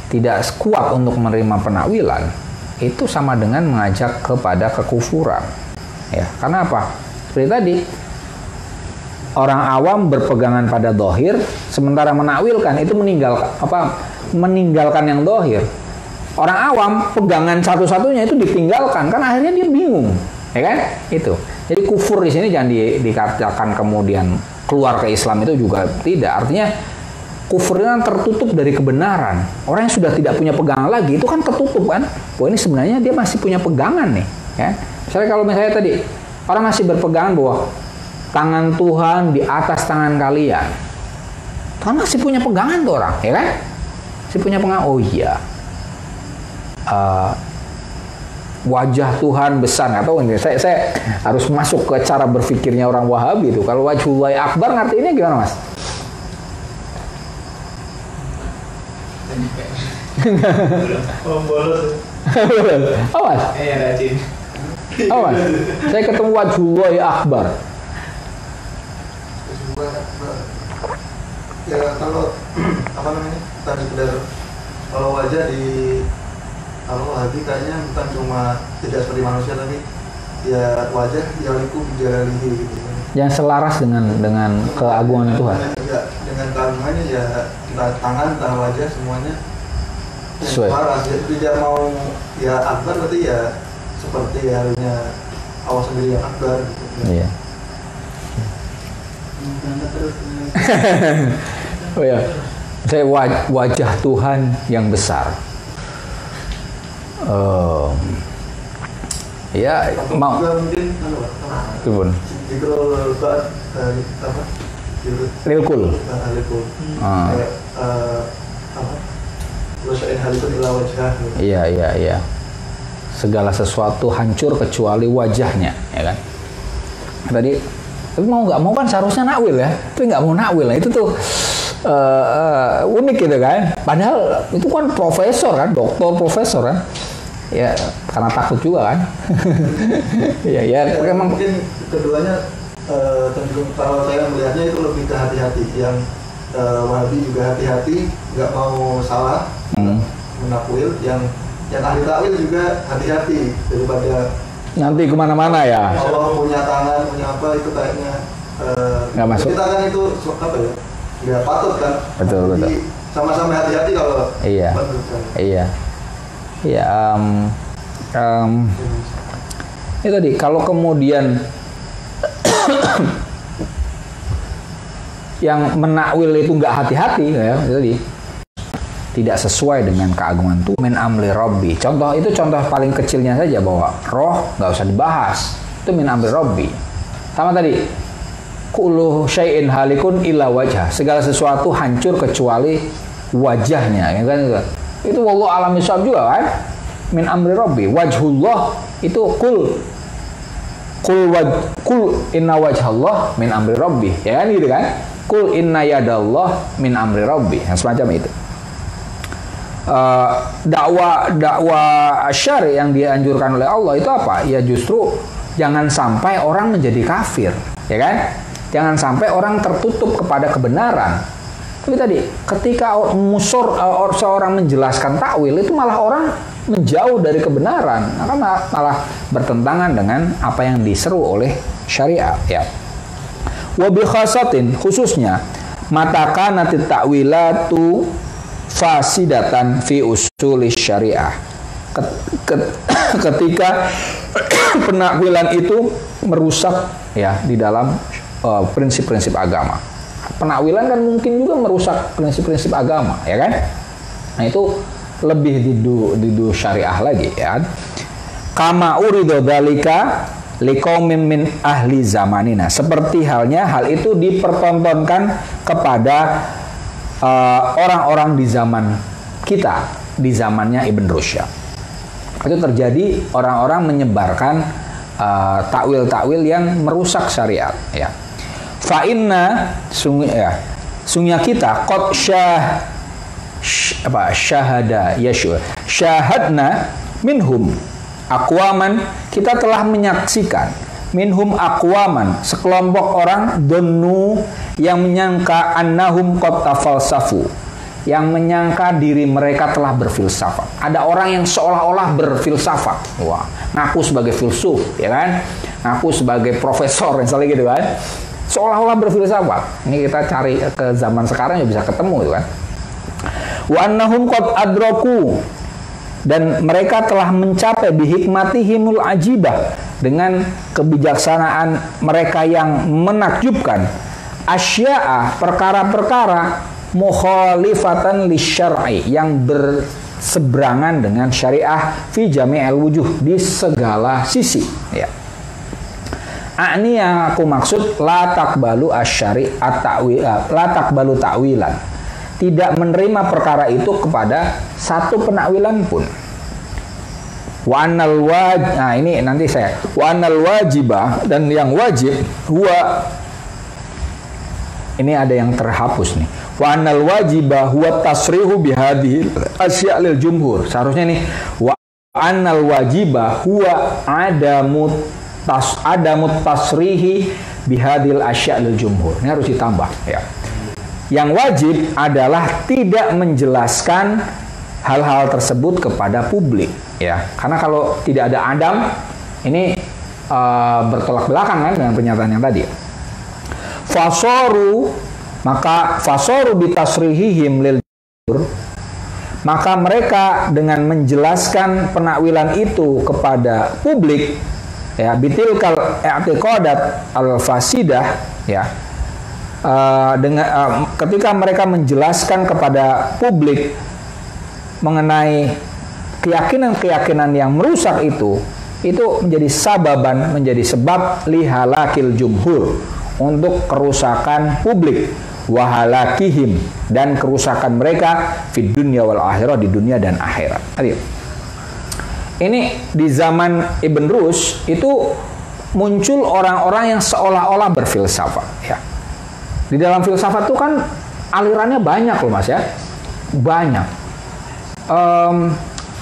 tidak kuat untuk menerima penakwilan, itu sama dengan mengajak kepada kekufuran, ya. Karena apa? Seperti tadi, orang awam berpegangan pada dohir, sementara menakwilkan itu meninggalkan yang dohir. Orang awam pegangan satu-satunya itu ditinggalkan, kan akhirnya dia bingung, ya kan? Itu. Jadi kufur di sini jangan dikatakan kemudian keluar ke Islam, itu juga tidak. Artinya kufur itu kan tertutup dari kebenaran. Orang yang sudah tidak punya pegangan lagi itu kan tertutup kan. Wah, ini sebenarnya dia masih punya pegangan nih, ya. Misalnya kalau misalnya tadi orang masih berpegangan bahwa tangan Tuhan di atas tangan kalian, Tuhan masih punya pegangan tuh orang, ya kan? Masih punya pegangan. Oh iya. Wajah Tuhan besar, atau ini saya harus masuk ke cara berpikirnya orang Wahabi itu. Kalau wajhullahi akbar ngerti ini gimana mas? Awas. Awas. Saya ketemu wajhullahi akbar. Ya kalau apa namanya tadi sudah kalau wajah di Wahabi kayaknya bukan cuma tidak seperti manusia, tapi ya wajah yaliku bijalalihi gitu. Yang selaras dengan keagungan Tuhan. Ya, dengan keagungannya ya entah tangan, entah wajah semuanya sesuai. Selaras. Ya, tidak mau ya akbar berarti ya seperti halnya Allah sendiri yang akbar gitu. Iya. Oh ya, saya wajah Tuhan yang besar. Ya mau. Mungkin Turun. Zikrul ba'd apa? Lilkul. Lilkul. Kayak apa? Wasya'in halikun ila wajhah. Iya. Segala sesuatu hancur kecuali wajahnya, ya kan? Tadi, tapi mau nggak mau kan seharusnya nakwil ya, tapi nggak mau nakwil. Nah, itu tuh unik gitu kan. Padahal itu kan profesor kan, doktor profesor kan. Ya karena takut juga kan. ya memang mungkin keduanya cenderung kalau saya melihatnya itu lebih ke hati-hati. Yang Wahabi juga hati-hati, nggak mau salah menakwil. Yang ahli takwil juga hati-hati daripada nanti kemana-mana ya. Allah punya tangan, punya apa, itu kayaknya nggak masuk. Kita kan itu apa ya, nggak patut kan. Betul. Jadi sama-sama hati-hati kalau Iya. Itu tadi kalau kemudian yang menakwil itu nggak hati-hati ya, itu tadi tidak sesuai dengan keagungan Tuhan. Min amri Rabbi. Itu contoh paling kecilnya saja, bahwa roh nggak usah dibahas. Itu min amri Rabbi. Sama tadi, kullu syai'in halikun illa wajah. Segala sesuatu hancur kecuali wajahnya, ya kan itu. Itu wallahu a'lam bishawab juga kan? Min amri Rabbi. Wajhullah itu kul inna wajhallah min amri Rabbi. Ya kan gitu kan? Kul inna yadallah min amri Rabbi. Yang semacam itu. Dakwah syar'i yang dianjurkan oleh Allah itu apa? Ya justru jangan sampai orang menjadi kafir, ya kan? Jangan sampai orang tertutup kepada kebenaran. Tapi tadi ketika seorang menjelaskan takwil itu malah orang menjauh dari kebenaran, karena malah bertentangan dengan apa yang diseru oleh syariat, ya. Wa bi khasatin, khususnya matakanat ta'wilatu fasidatan fi usuli syariah. Ketika penakwilan itu merusak ya di dalam prinsip-prinsip agama. Penakwilan kan mungkin juga merusak prinsip-prinsip agama, ya kan? Nah, itu lebih didu syariah lagi, ya. Kama urido dalika liqaumin min ahli zamanina. Seperti halnya hal itu dipertontonkan kepada orang-orang di zaman kita, di zamannya Ibn Rushd. Itu terjadi orang-orang menyebarkan takwil-takwil yang merusak syariat, ya. Fa inna sungguhnya kita qad syahadna minhum aqwaman, kita telah menyaksikan minhum aqwaman, sekelompok orang donnu, yang menyangka annahum qad tafalsafu, yang menyangka diri mereka telah berfilsafat. Ada orang yang seolah-olah berfilsafat, wah, ngaku sebagai filsuf, ya kan, ngaku sebagai profesor, misalnya gitu kan, seolah-olah berfilsafat. Ini kita cari ke zaman sekarang ya bisa ketemu, gitu kan. Wa annahum qad adraku, dan mereka telah mencapai bihikmatihimul ajibah, dengan kebijaksanaan mereka yang menakjubkan, asya'a, perkara-perkara mukhalifatan lisyar'i, yang berseberangan dengan syariah, fi jami'il wujuh, di segala sisi, ya. Ini yang aku maksud, la taqbalu asyari at-ta'wil, la taqbalu ta'wilan, tidak menerima perkara itu kepada satu penakwilan pun. Wa annal nah ini nanti saya, wa annal wajibah, dan yang wajib huwa, ini ada yang terhapus nih, wa annal wajibah huwa tasrihu bihadhil asya' lil jumhur. Seharusnya nih, wa annal wajibah huwa adamu tasrihi bihadil asya' lil jumhur. Ini harus ditambah, ya. Yang wajib adalah tidak menjelaskan hal-hal tersebut kepada publik, ya. Karena kalau tidak ada Adam, ini bertolak belakang kan dengan pernyataan yang tadi. Fasoru bitasrihihim lil jabur, maka mereka dengan menjelaskan penakwilan itu kepada publik, ya, bitilkal i'tiqadat al-fasidah, ya, ketika mereka menjelaskan kepada publik mengenai keyakinan-keyakinan yang merusak itu menjadi menjadi sebab lihalakil jumhur, untuk kerusakan publik, wahalakihim, dan kerusakan mereka fid dunya wal akhirah, di dunia dan akhirat. Ayo. Ini di zaman Ibn Rushd itu muncul orang-orang yang seolah-olah berfilsafat, ya. Di dalam filsafat itu kan alirannya banyak loh Mas, ya. Banyak.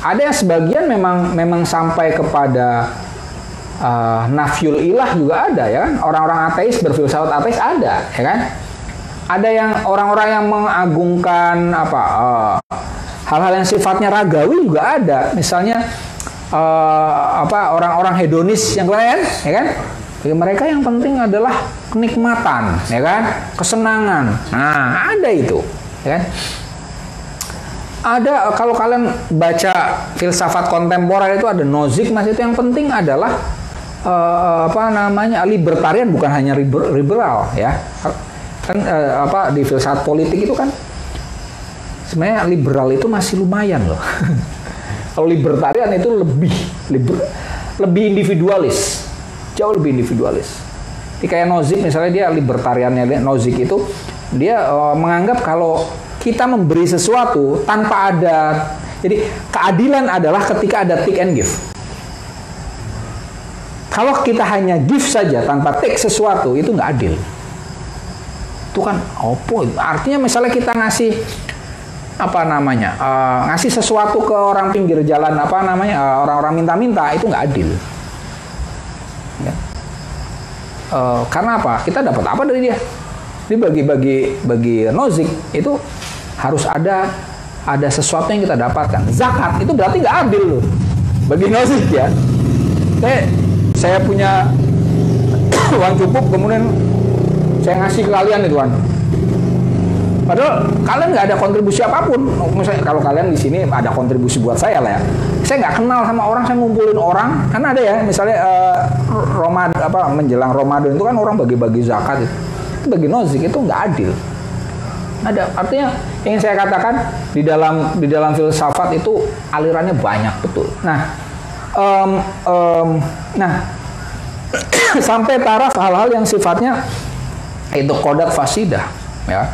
Ada yang sebagian memang sampai kepada nafyul ilah juga ada, ya kan? Orang-orang ateis berfilsafat ateis ada, ya kan? Ada yang orang-orang yang mengagungkan hal-hal yang sifatnya ragawi juga ada. Misalnya orang-orang hedonis yang lain, ya kan? Bagi mereka yang penting adalah kenikmatan, ya kan? Kesenangan. Nah, ada itu, ya kan? Ada, kalau kalian baca filsafat kontemporer itu ada Nozick, Mas, itu yang penting adalah libertarian, bukan hanya liberal, ya. Kan di filsafat politik itu kan sebenarnya liberal itu masih lumayan loh. Kalau libertarian itu lebih individualis, jauh lebih individualis. Jadi kayak Nozick misalnya, dia libertariannya Nozick itu dia menganggap kalau kita memberi sesuatu tanpa ada, jadi keadilan adalah ketika ada take and give. Kalau kita hanya give saja tanpa take sesuatu, itu nggak adil. Itu kan artinya misalnya kita ngasih ngasih sesuatu ke orang pinggir jalan, orang-orang minta-minta, itu nggak adil, ya. Karena apa? Kita dapat apa dari dia? Jadi bagi Nozick itu harus ada sesuatu yang kita dapatkan. Zakat itu berarti nggak adil loh bagi Nozick, ya. Saya punya uang cukup, kemudian saya ngasih ke kalian itu, Tuhan. Padahal kalian nggak ada kontribusi apapun. Misalnya kalau kalian di sini ada kontribusi buat saya lah, ya. Saya nggak kenal sama orang, saya ngumpulin orang. Kan ada ya, misalnya menjelang Ramadan itu kan orang bagi-bagi zakat itu. Bagi Nozick itu nggak adil. Ada, artinya yang saya katakan di dalam filsafat itu alirannya banyak, betul. Nah, sampai taraf hal-hal yang sifatnya itu qodat fasidah, ya.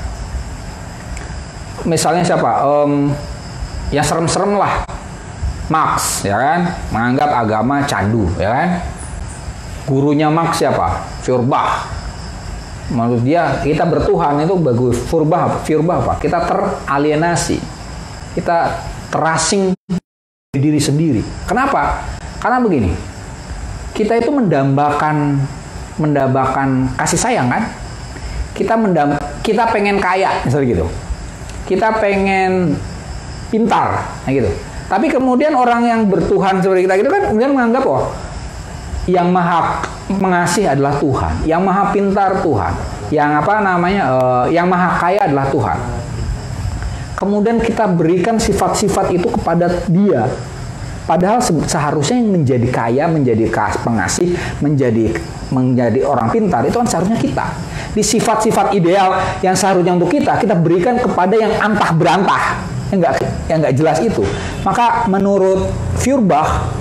Misalnya siapa? Yang serem-serem lah, Marx, ya kan, menganggap agama candu, ya kan. Gurunya Marx siapa? Feuerbach. Menurut dia kita bertuhan itu bagus. Feuerbach apa? Kita teralienasi, kita terasing diri sendiri. Kenapa? Karena begini, kita itu mendambakan kasih sayang, kan? Kita pengen kaya, misalnya gitu. Kita pengen pintar, nah gitu. Tapi kemudian orang yang bertuhan seperti kita gitu kan kemudian menganggap yang maha mengasih adalah Tuhan, yang maha pintar Tuhan, yang yang maha kaya adalah Tuhan. Kemudian kita berikan sifat-sifat itu kepada dia. Padahal seharusnya yang menjadi kaya, menjadi pengasih, menjadi orang pintar itu kan seharusnya kita. Di sifat-sifat ideal yang seharusnya untuk kita berikan kepada yang antah berantah, yang nggak jelas itu. Maka menurut Feuerbach,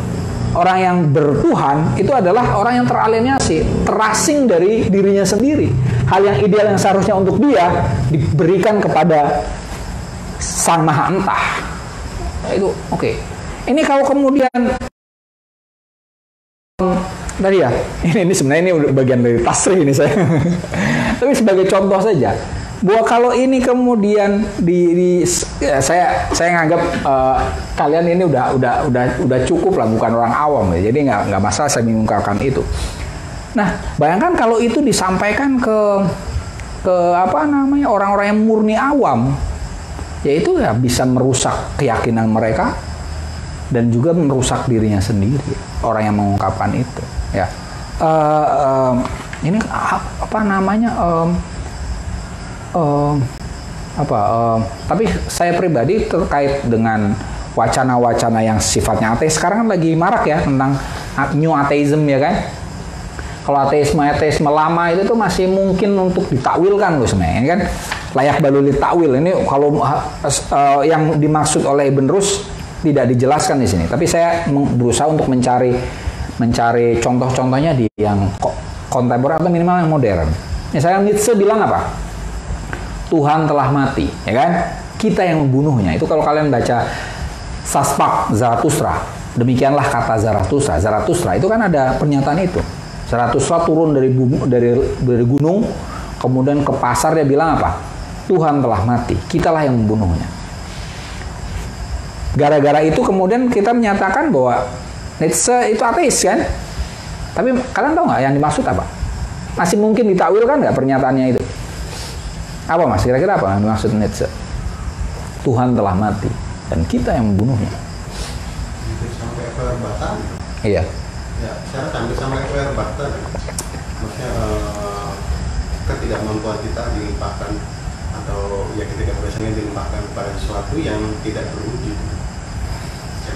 orang yang bertuhan itu adalah orang yang teralienasi, terasing dari dirinya sendiri. Hal yang ideal yang seharusnya untuk dia diberikan kepada sang maha entah. Itu oke. Ini kalau kemudian tadi ya, ini sebenarnya ini udah bagian dari tasrih ini saya. Tapi sebagai contoh saja, bahwa kalau ini kemudian saya nganggap kalian ini udah cukup lah, bukan orang awam ya. Jadi nggak masalah saya mengungkapkan itu. Nah, bayangkan kalau itu disampaikan ke orang-orang yang murni awam, yaitu ya bisa merusak keyakinan mereka dan juga merusak dirinya sendiri orang yang mengungkapkan itu ya. Ini apa namanya tapi saya pribadi terkait dengan wacana-wacana yang sifatnya ateis sekarang kan lagi marak ya tentang new atheism ya kan. Kalau ateisme lama itu tuh masih mungkin untuk ditakwilkan loh sebenarnya kan, layak baluli takwil. Ini kalau yang dimaksud oleh Ibn Rushd tidak dijelaskan di sini. Tapi saya berusaha untuk mencari contoh-contohnya di yang kontemporer atau minimal yang modern. Misalnya Nietzsche bilang apa? Tuhan telah mati, ya kan? Kita yang membunuhnya. Itu kalau kalian baca Saspak Zarathustra, demikianlah kata Zarathustra. Zarathustra itu kan ada pernyataan itu. Zarathustra turun dari gunung, kemudian ke pasar, dia bilang apa? Tuhan telah mati, kitalah yang membunuhnya. Gara-gara itu kemudian kita menyatakan bahwa Nietzsche itu ateis kan? Tapi kalian tahu nggak yang dimaksud apa? Masih mungkin ditakwilkan nggak pernyataannya itu? Apa mas? Kira-kira apa yang dimaksud Nietzsche? Tuhan telah mati dan kita yang membunuhnya. Sampai perbatan. Iya. Ya, saya hampir sampai perbatan. Maksudnya ketidakmampuan kita dilimpahkan atau ya ketidakberhasilan dilimpahkan kepada sesuatu yang tidak berwujud.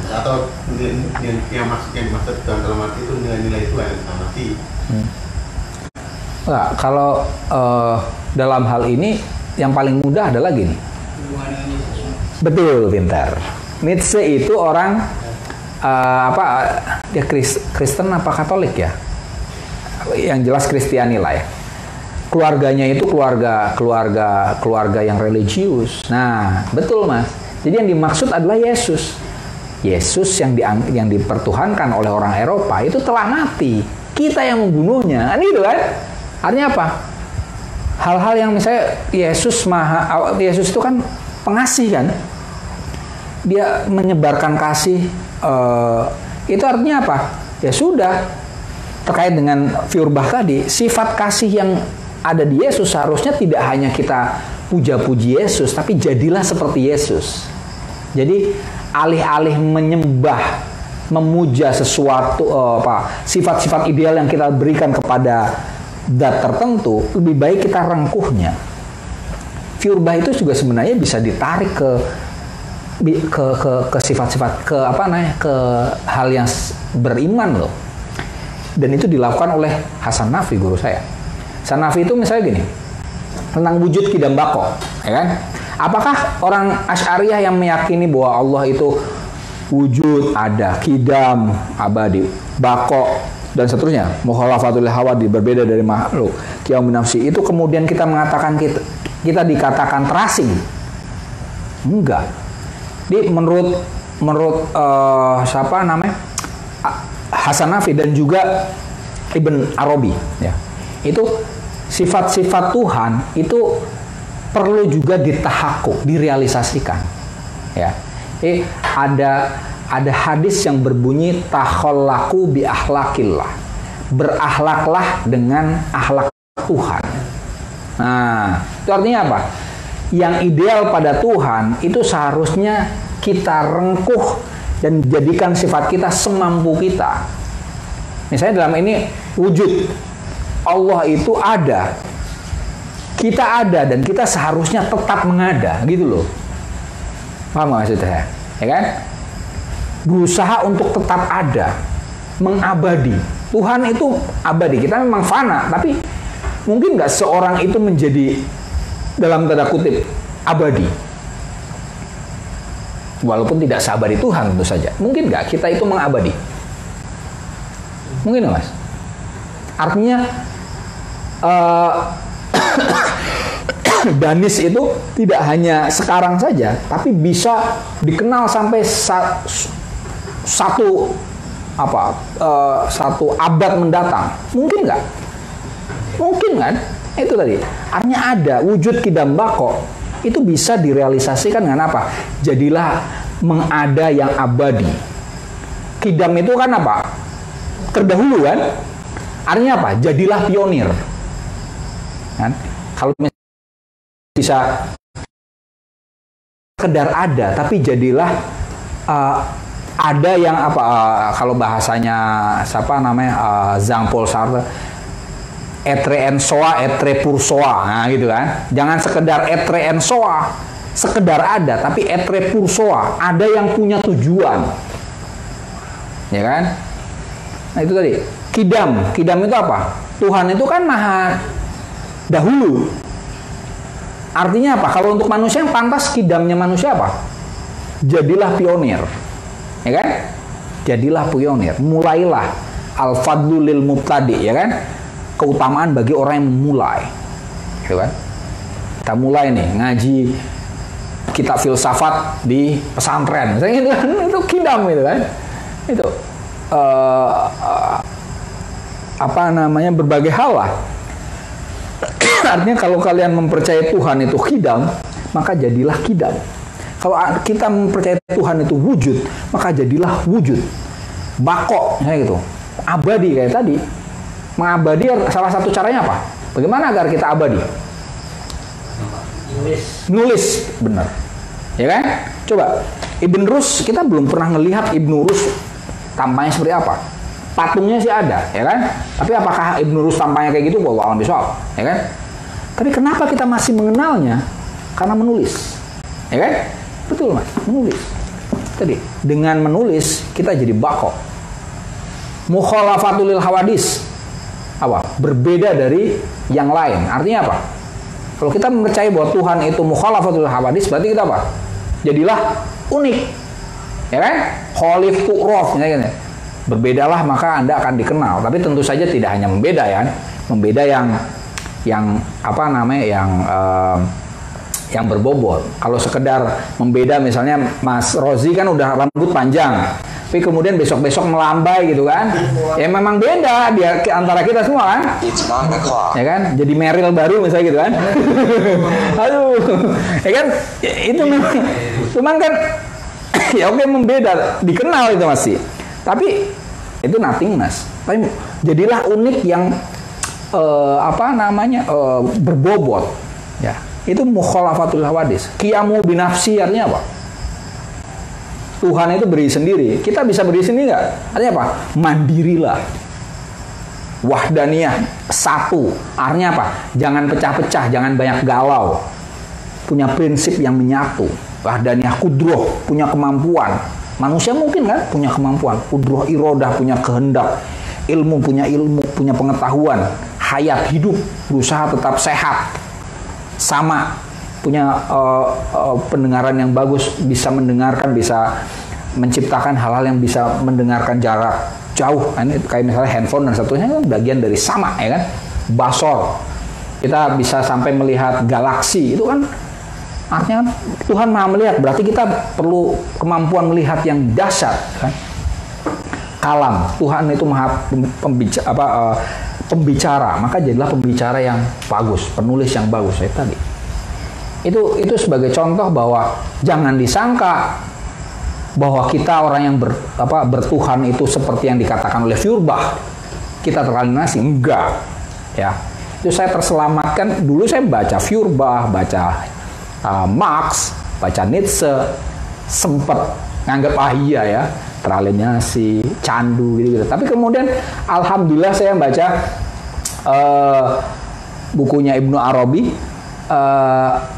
Atau yang dimaksud Tuhan telah mati itu nilai-nilai Tuhan yang telah mati. Nah, kalau dalam hal ini yang paling mudah adalah gini. Betul, pintar. Nietzsche itu orang dia Kristen apa Katolik ya? Yang jelas Kristiani lah ya. Keluarganya itu keluarga yang religius. Nah, betul mas. Jadi yang dimaksud adalah Yesus. Yesus yang dipertuhankan oleh orang Eropa itu telah mati. Kita yang membunuhnya. Kan gitu kan? Artinya apa? Hal-hal yang misalnya Yesus itu kan pengasih kan? Dia menyebarkan kasih. Itu artinya apa? Ya sudah, terkait dengan Feuerbach tadi, sifat kasih yang ada di Yesus seharusnya tidak hanya kita puja-puji Yesus, tapi jadilah seperti Yesus. Jadi alih-alih menyembah, memuja sesuatu sifat-sifat ideal yang kita berikan kepada zat tertentu, lebih baik kita rengkuhnya. Feuerbach itu juga sebenarnya bisa ditarik ke sifat-sifat ke hal yang beriman loh. Dan itu dilakukan oleh Hasan Nafi, guru saya. Hasan Nafi itu misalnya gini, tentang wujud kidam bako, ya kan? Apakah orang Asy'ariyah yang meyakini bahwa Allah itu wujud, ada, kidam, abadi, bako, dan seterusnya, mukhalafatul hawadi, berbeda dari makhluk, qiyam nafsi, itu kemudian kita mengatakan kita dikatakan terasing? Enggak. Jadi menurut siapa namanya? Hasan Nafi dan juga Ibn Arabi ya. Itu sifat-sifat Tuhan itu perlu juga ditahakuk, direalisasikan. Ya. Jadi ada hadis yang berbunyi takhallaku bi akhlaqillah. Berakhlaklah dengan akhlak Tuhan. Nah, itu artinya apa? Yang ideal pada Tuhan itu seharusnya kita rengkuh dan jadikan sifat kita semampu kita. Misalnya dalam ini wujud Allah itu ada, kita ada dan kita seharusnya tetap mengada, gitu loh. Paham maksud saya? Ya kan? Berusaha untuk tetap ada, mengabadi. Tuhan itu abadi, kita memang fana, tapi mungkin nggak seorang itu menjadi dalam tanda kutip abadi. Walaupun tidak seabadi Tuhan tentu saja. Mungkin nggak kita itu mengabadi? Mungkin mas. Artinya Danis itu tidak hanya sekarang saja, tapi bisa dikenal sampai satu abad mendatang. Mungkin nggak? Mungkin kan? Itu tadi. Artinya ada wujud kidam bako itu bisa direalisasikan dengan apa? Jadilah mengada yang abadi. Kidam itu kan apa? Terdahulu kan? Artinya apa? Jadilah pionir. Kan? Kalau bisa sekedar ada, tapi jadilah ada yang apa kalau bahasanya siapa namanya Jean-Paul Sartre, etre en soi, etre pour soi, nah gitu kan. Jangan sekedar etre en soi, sekedar ada, tapi etre pour soi, ada yang punya tujuan, ya kan? Nah itu tadi kidam itu apa? Tuhan itu kan maha dahulu. Artinya apa? Kalau untuk manusia yang pantas kidamnya manusia apa? Jadilah pionir. Ya kan? Jadilah pionir. Mulailah al-fadlu lil mubtadi, ya kan? Keutamaan bagi orang yang memulai. Gitu kan? Kita mulai nih ngaji kitab filsafat di pesantren. Misalnya itu kan itu kidam gitu kan. Itu apa namanya berbagai hal lah. Artinya kalau kalian mempercayai Tuhan itu kidam, maka jadilah kidam. Kalau kita mempercayai Tuhan itu wujud, maka jadilah wujud. Bako, kayak gitu. Abadi kayak tadi. Mengabadi salah satu caranya apa? Bagaimana agar kita abadi? Nulis, benar. Ya kan? Coba Ibn Rus, kita belum pernah ngelihat Ibn Rus tampaknya seperti apa. Patungnya sih ada, ya kan? Tapi apakah Ibn Rus tampaknya kayak gitu? Wallahu a'lam bishawab, ya kan? Tapi kenapa kita masih mengenalnya? Karena menulis, ya kan? Betul mas, menulis. Tadi dengan menulis kita jadi bako. Mukhalafatul lil hawadis, apa? Berbeda dari yang lain. Artinya apa? Kalau kita percaya bahwa Tuhan itu mukhalafatul lil hawadis, berarti kita apa? Jadilah unik, ya kan? Khalif tu'rof, misalnya. Berbedalah maka Anda akan dikenal. Tapi tentu saja tidak hanya membeda ya, membeda yang apa namanya yang berbobot. Kalau sekedar membeda misalnya Mas Rozi kan udah rambut panjang, tapi kemudian besok-besok melambai gitu kan, ya memang beda dia antara kita semua kan, ya kan, jadi Meryl baru misalnya gitu kan. Aduh, ya kan, itu memang, cuman kan ya oke membeda, dikenal itu masih. Tapi itu nothingness. Tapi jadilah unik yang apa namanya berbobot. Ya, itu mukhalafatul hawadis. Qiyamu binafsi artinya apa? Tuhan itu berdiri sendiri. Kita bisa berdiri sendiri nggak? Artinya apa? Mandirilah. Wahdaniyah, satu. Artinya apa? Jangan pecah-pecah, jangan banyak galau. Punya prinsip yang menyatu. Wahdaniyah, kudroh, punya kemampuan. Manusia mungkin kan punya kemampuan, kudroh irodah, punya kehendak, ilmu, punya pengetahuan, hayat hidup, berusaha tetap sehat, sama, punya pendengaran yang bagus, bisa mendengarkan, bisa menciptakan hal-hal yang bisa mendengarkan jarak jauh. Ini kayak misalnya handphone dan satunya kan bagian dari sama, ya kan? Basor, kita bisa sampai melihat galaksi, itu kan artinya Tuhan maha melihat, berarti kita perlu kemampuan melihat yang dahsyat kan? Kalam, Tuhan itu maha pembicara, maka jadilah pembicara yang bagus, penulis yang bagus. Saya tadi itu sebagai contoh bahwa jangan disangka bahwa kita orang yang bertuhan itu seperti yang dikatakan oleh Feuerbach, kita teralienasi. Enggak ya, itu saya terselamatkan. Dulu saya baca Feuerbach, baca Marx, baca Nietzsche, sempat nganggap iya ya, teralienasi, candu gitu. Tapi kemudian alhamdulillah saya baca bukunya Ibnu Arabi,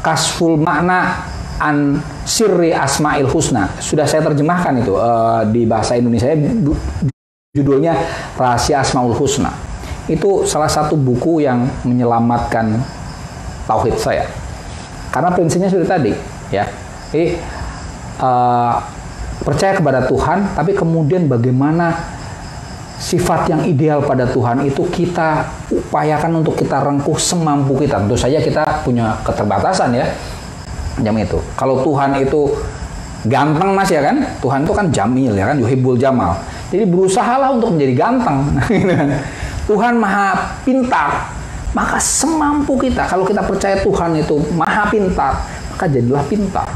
Kasful Makna an Sirri Asmaul Husna. Sudah saya terjemahkan itu di bahasa Indonesia, judulnya Rahasia Asmaul Husna. Itu salah satu buku yang menyelamatkan tauhid saya. Karena prinsipnya sudah tadi, ya. Jadi percaya kepada Tuhan, tapi kemudian bagaimana sifat yang ideal pada Tuhan itu kita upayakan untuk kita rengkuh semampu kita. Tentu saja kita punya keterbatasan ya, jam itu. Kalau Tuhan itu ganteng mas ya kan, Tuhan itu kan jamil ya kan, yuhibbul jamal. Jadi berusahalah untuk menjadi ganteng. Tuhan maha pintar. Maka semampu kita, kalau kita percaya Tuhan itu maha pintar, maka jadilah pintar.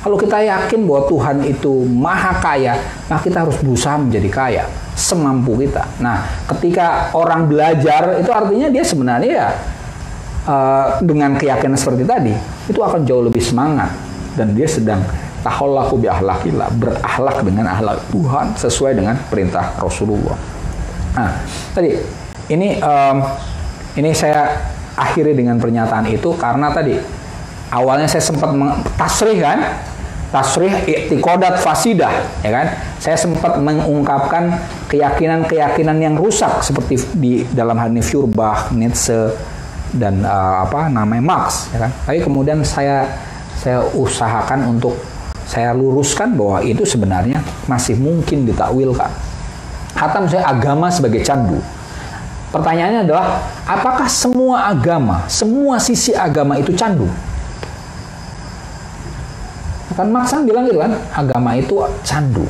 Kalau kita yakin bahwa Tuhan itu maha kaya, maka kita harus berusaha menjadi kaya, semampu kita. Nah, ketika orang belajar, itu artinya dia sebenarnya ya dengan keyakinan seperti tadi, itu akan jauh lebih semangat. dan dia sedang tahallaku bi ahlakillah, berakhlak dengan akhlak Tuhan sesuai dengan perintah Rasulullah. Nah, tadi ini saya akhiri dengan pernyataan itu karena tadi awalnya saya sempat tasrih kan, tasrih i'tiqadat fasidah, ya kan? Saya sempat mengungkapkan keyakinan-keyakinan yang rusak seperti di dalam hal ini Feuerbach, Nietzsche dan Marx, ya kan? Tapi kemudian saya usahakan untuk saya luruskan bahwa itu sebenarnya masih mungkin ditakwilkan. Hatta misalnya agama sebagai candu. Pertanyaannya adalah, apakah semua agama, semua sisi agama itu candu? Kan Marx bilang gitu kan, agama itu candu.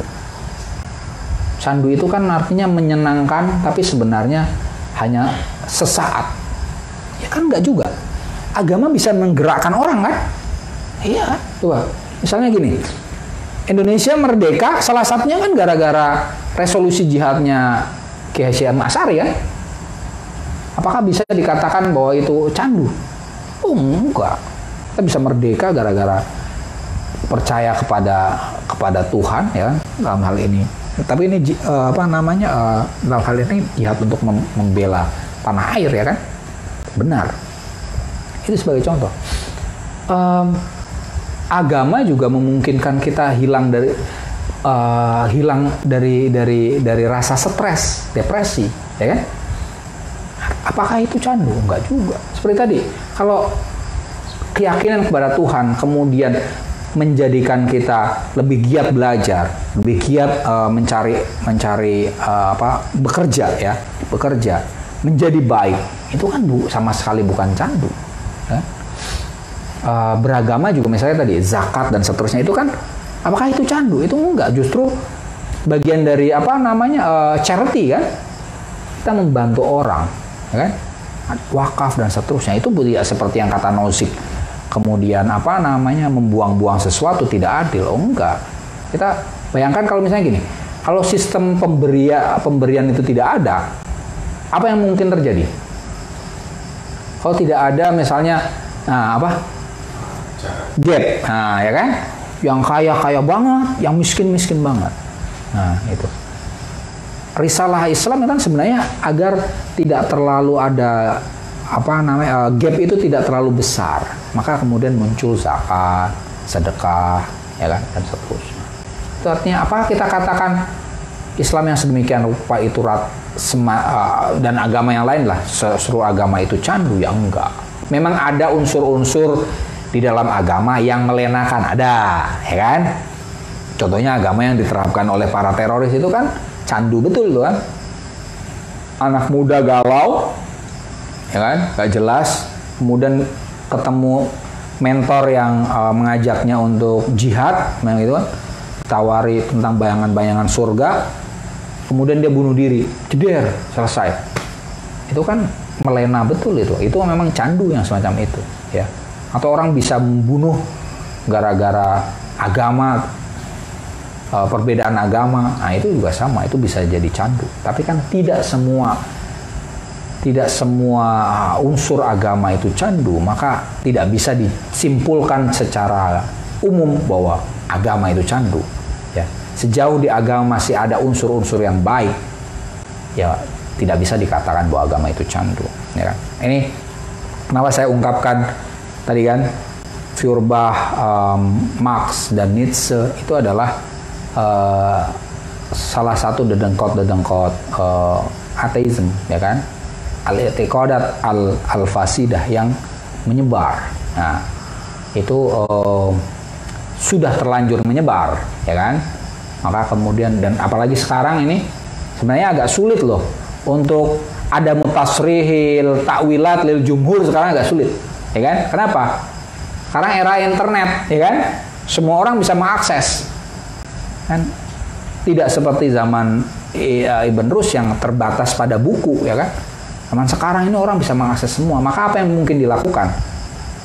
Candu itu kan artinya menyenangkan, tapi sebenarnya hanya sesaat. Ya kan enggak juga. Agama bisa menggerakkan orang kan? Iya, coba. Misalnya gini, Indonesia merdeka salah satunya kan gara-gara resolusi jihadnya Kiai Hasyim Asy'ari kan? Apakah bisa dikatakan bahwa itu candu? Oh, enggak. Kita bisa merdeka gara-gara percaya kepada Tuhan, ya, dalam hal ini. Tapi ini dalam hal ini jihad untuk membela tanah air, ya kan? Benar. Itu sebagai contoh. Agama juga memungkinkan kita hilang dari rasa stres, depresi, ya kan? Apakah itu candu? Enggak juga. Seperti tadi, kalau keyakinan kepada Tuhan kemudian menjadikan kita lebih giat belajar, lebih giat bekerja, menjadi baik, itu kan sama sekali bukan candu. Ya? Beragama juga misalnya tadi zakat dan seterusnya itu kan, apakah itu candu? Itu enggak, justru bagian dari charity kan, kita membantu orang, ya kan? Wakaf dan seterusnya itu seperti yang kata Nozick, kemudian membuang-buang sesuatu tidak adil. Oh enggak, kita bayangkan kalau misalnya gini, kalau sistem pemberian itu tidak ada, apa yang mungkin terjadi? Kalau tidak ada misalnya gap, ya kan? Yang kaya banget, yang miskin banget. Nah, itu. Risalah Islam kan sebenarnya agar tidak terlalu ada gap itu tidak terlalu besar. Maka kemudian muncul zakat, sedekah, ya kan, dan seterusnya. Itu artinya apa? Kita katakan Islam yang sedemikian rupa itu dan agama yang lain lah, seluruh agama itu candu, ya enggak. Memang ada unsur-unsur di dalam agama yang melenakan, ada, ya kan? Contohnya agama yang diterapkan oleh para teroris itu kan candu betul tuh kan? Anak muda galau, ya kan? Gak jelas, kemudian ketemu mentor yang mengajaknya untuk jihad, gitu kan? Tawari tentang bayangan-bayangan surga, kemudian dia bunuh diri, jeder, selesai. Itu kan melena betul itu memang candu yang semacam itu, ya. Atau orang bisa membunuh gara-gara agama, perbedaan agama, nah itu juga sama, itu bisa jadi candu. Tapi kan tidak semua unsur agama itu candu, maka tidak bisa disimpulkan secara umum bahwa agama itu candu. Ya, sejauh di agama masih ada unsur-unsur yang baik, ya tidak bisa dikatakan bahwa agama itu candu. Ya kan? Ini kenapa saya ungkapkan tadi kan, Feuerbach, Marx dan Nietzsche itu adalah salah satu dedengkot ateisme, ya kan, al-i'tiqadat al-fasidah yang menyebar. Nah, itu sudah terlanjur menyebar, ya kan. Maka kemudian, dan apalagi sekarang ini sebenarnya agak sulit loh untuk ada mutasrihil takwilat lil jumhur, sekarang agak sulit, ya kan. Kenapa? Karena era internet, ya kan, semua orang bisa mengakses. Kan tidak seperti zaman Ibn Rushd yang terbatas pada buku, ya kan. Zaman sekarang ini orang bisa mengakses semua. Maka apa yang mungkin dilakukan?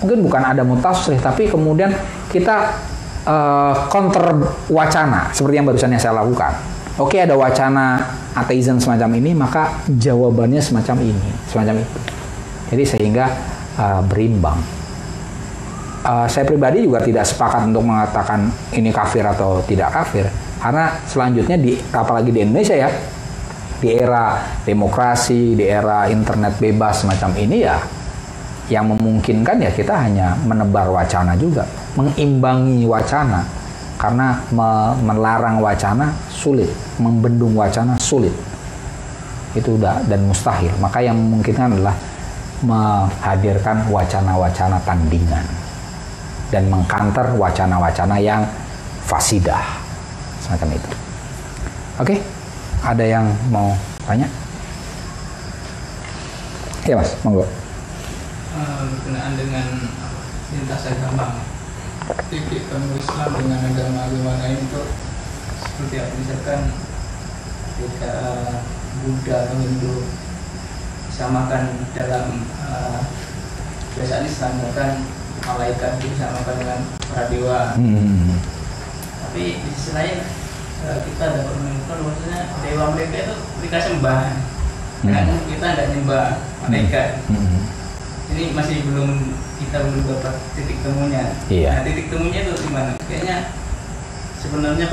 Mungkin bukan ada mutasrih, tapi kemudian kita counter wacana seperti yang barusan saya lakukan. Oke, ada wacana ateisme semacam ini, maka jawabannya semacam ini, semacam itu. Jadi sehingga berimbang. saya pribadi juga tidak sepakat untuk mengatakan ini kafir atau tidak kafir, karena selanjutnya apalagi di Indonesia ya, di era demokrasi, di era internet bebas semacam ini ya, yang memungkinkan ya kita hanya menebar wacana juga, mengimbangi wacana, karena melarang wacana sulit, membendung wacana sulit, itu udah dan mustahil. Maka yang memungkinkan adalah menghadirkan wacana-wacana tandingan dan mengkanter wacana-wacana yang fasidah semacam itu. Oke, ada yang mau tanya? Ya Mas, monggo. Berkenaan dengan lintas agama, titik temu Islam dengan agama-agama lain itu seperti apa? Misalkan ketika Buddha atau Hindu disamakan dalam kebiasaan Islam, bahkan malaikat disamakan dengan para dewa. Tapi di sisi lain kita dapat menemukan bahwasanya dewa mereka itu mereka sembah, kita nggak nyembah malaikat. Ini masih kita belum dapat titik temunya. Nah, titik temunya itu di mana? Kayaknya sebenarnya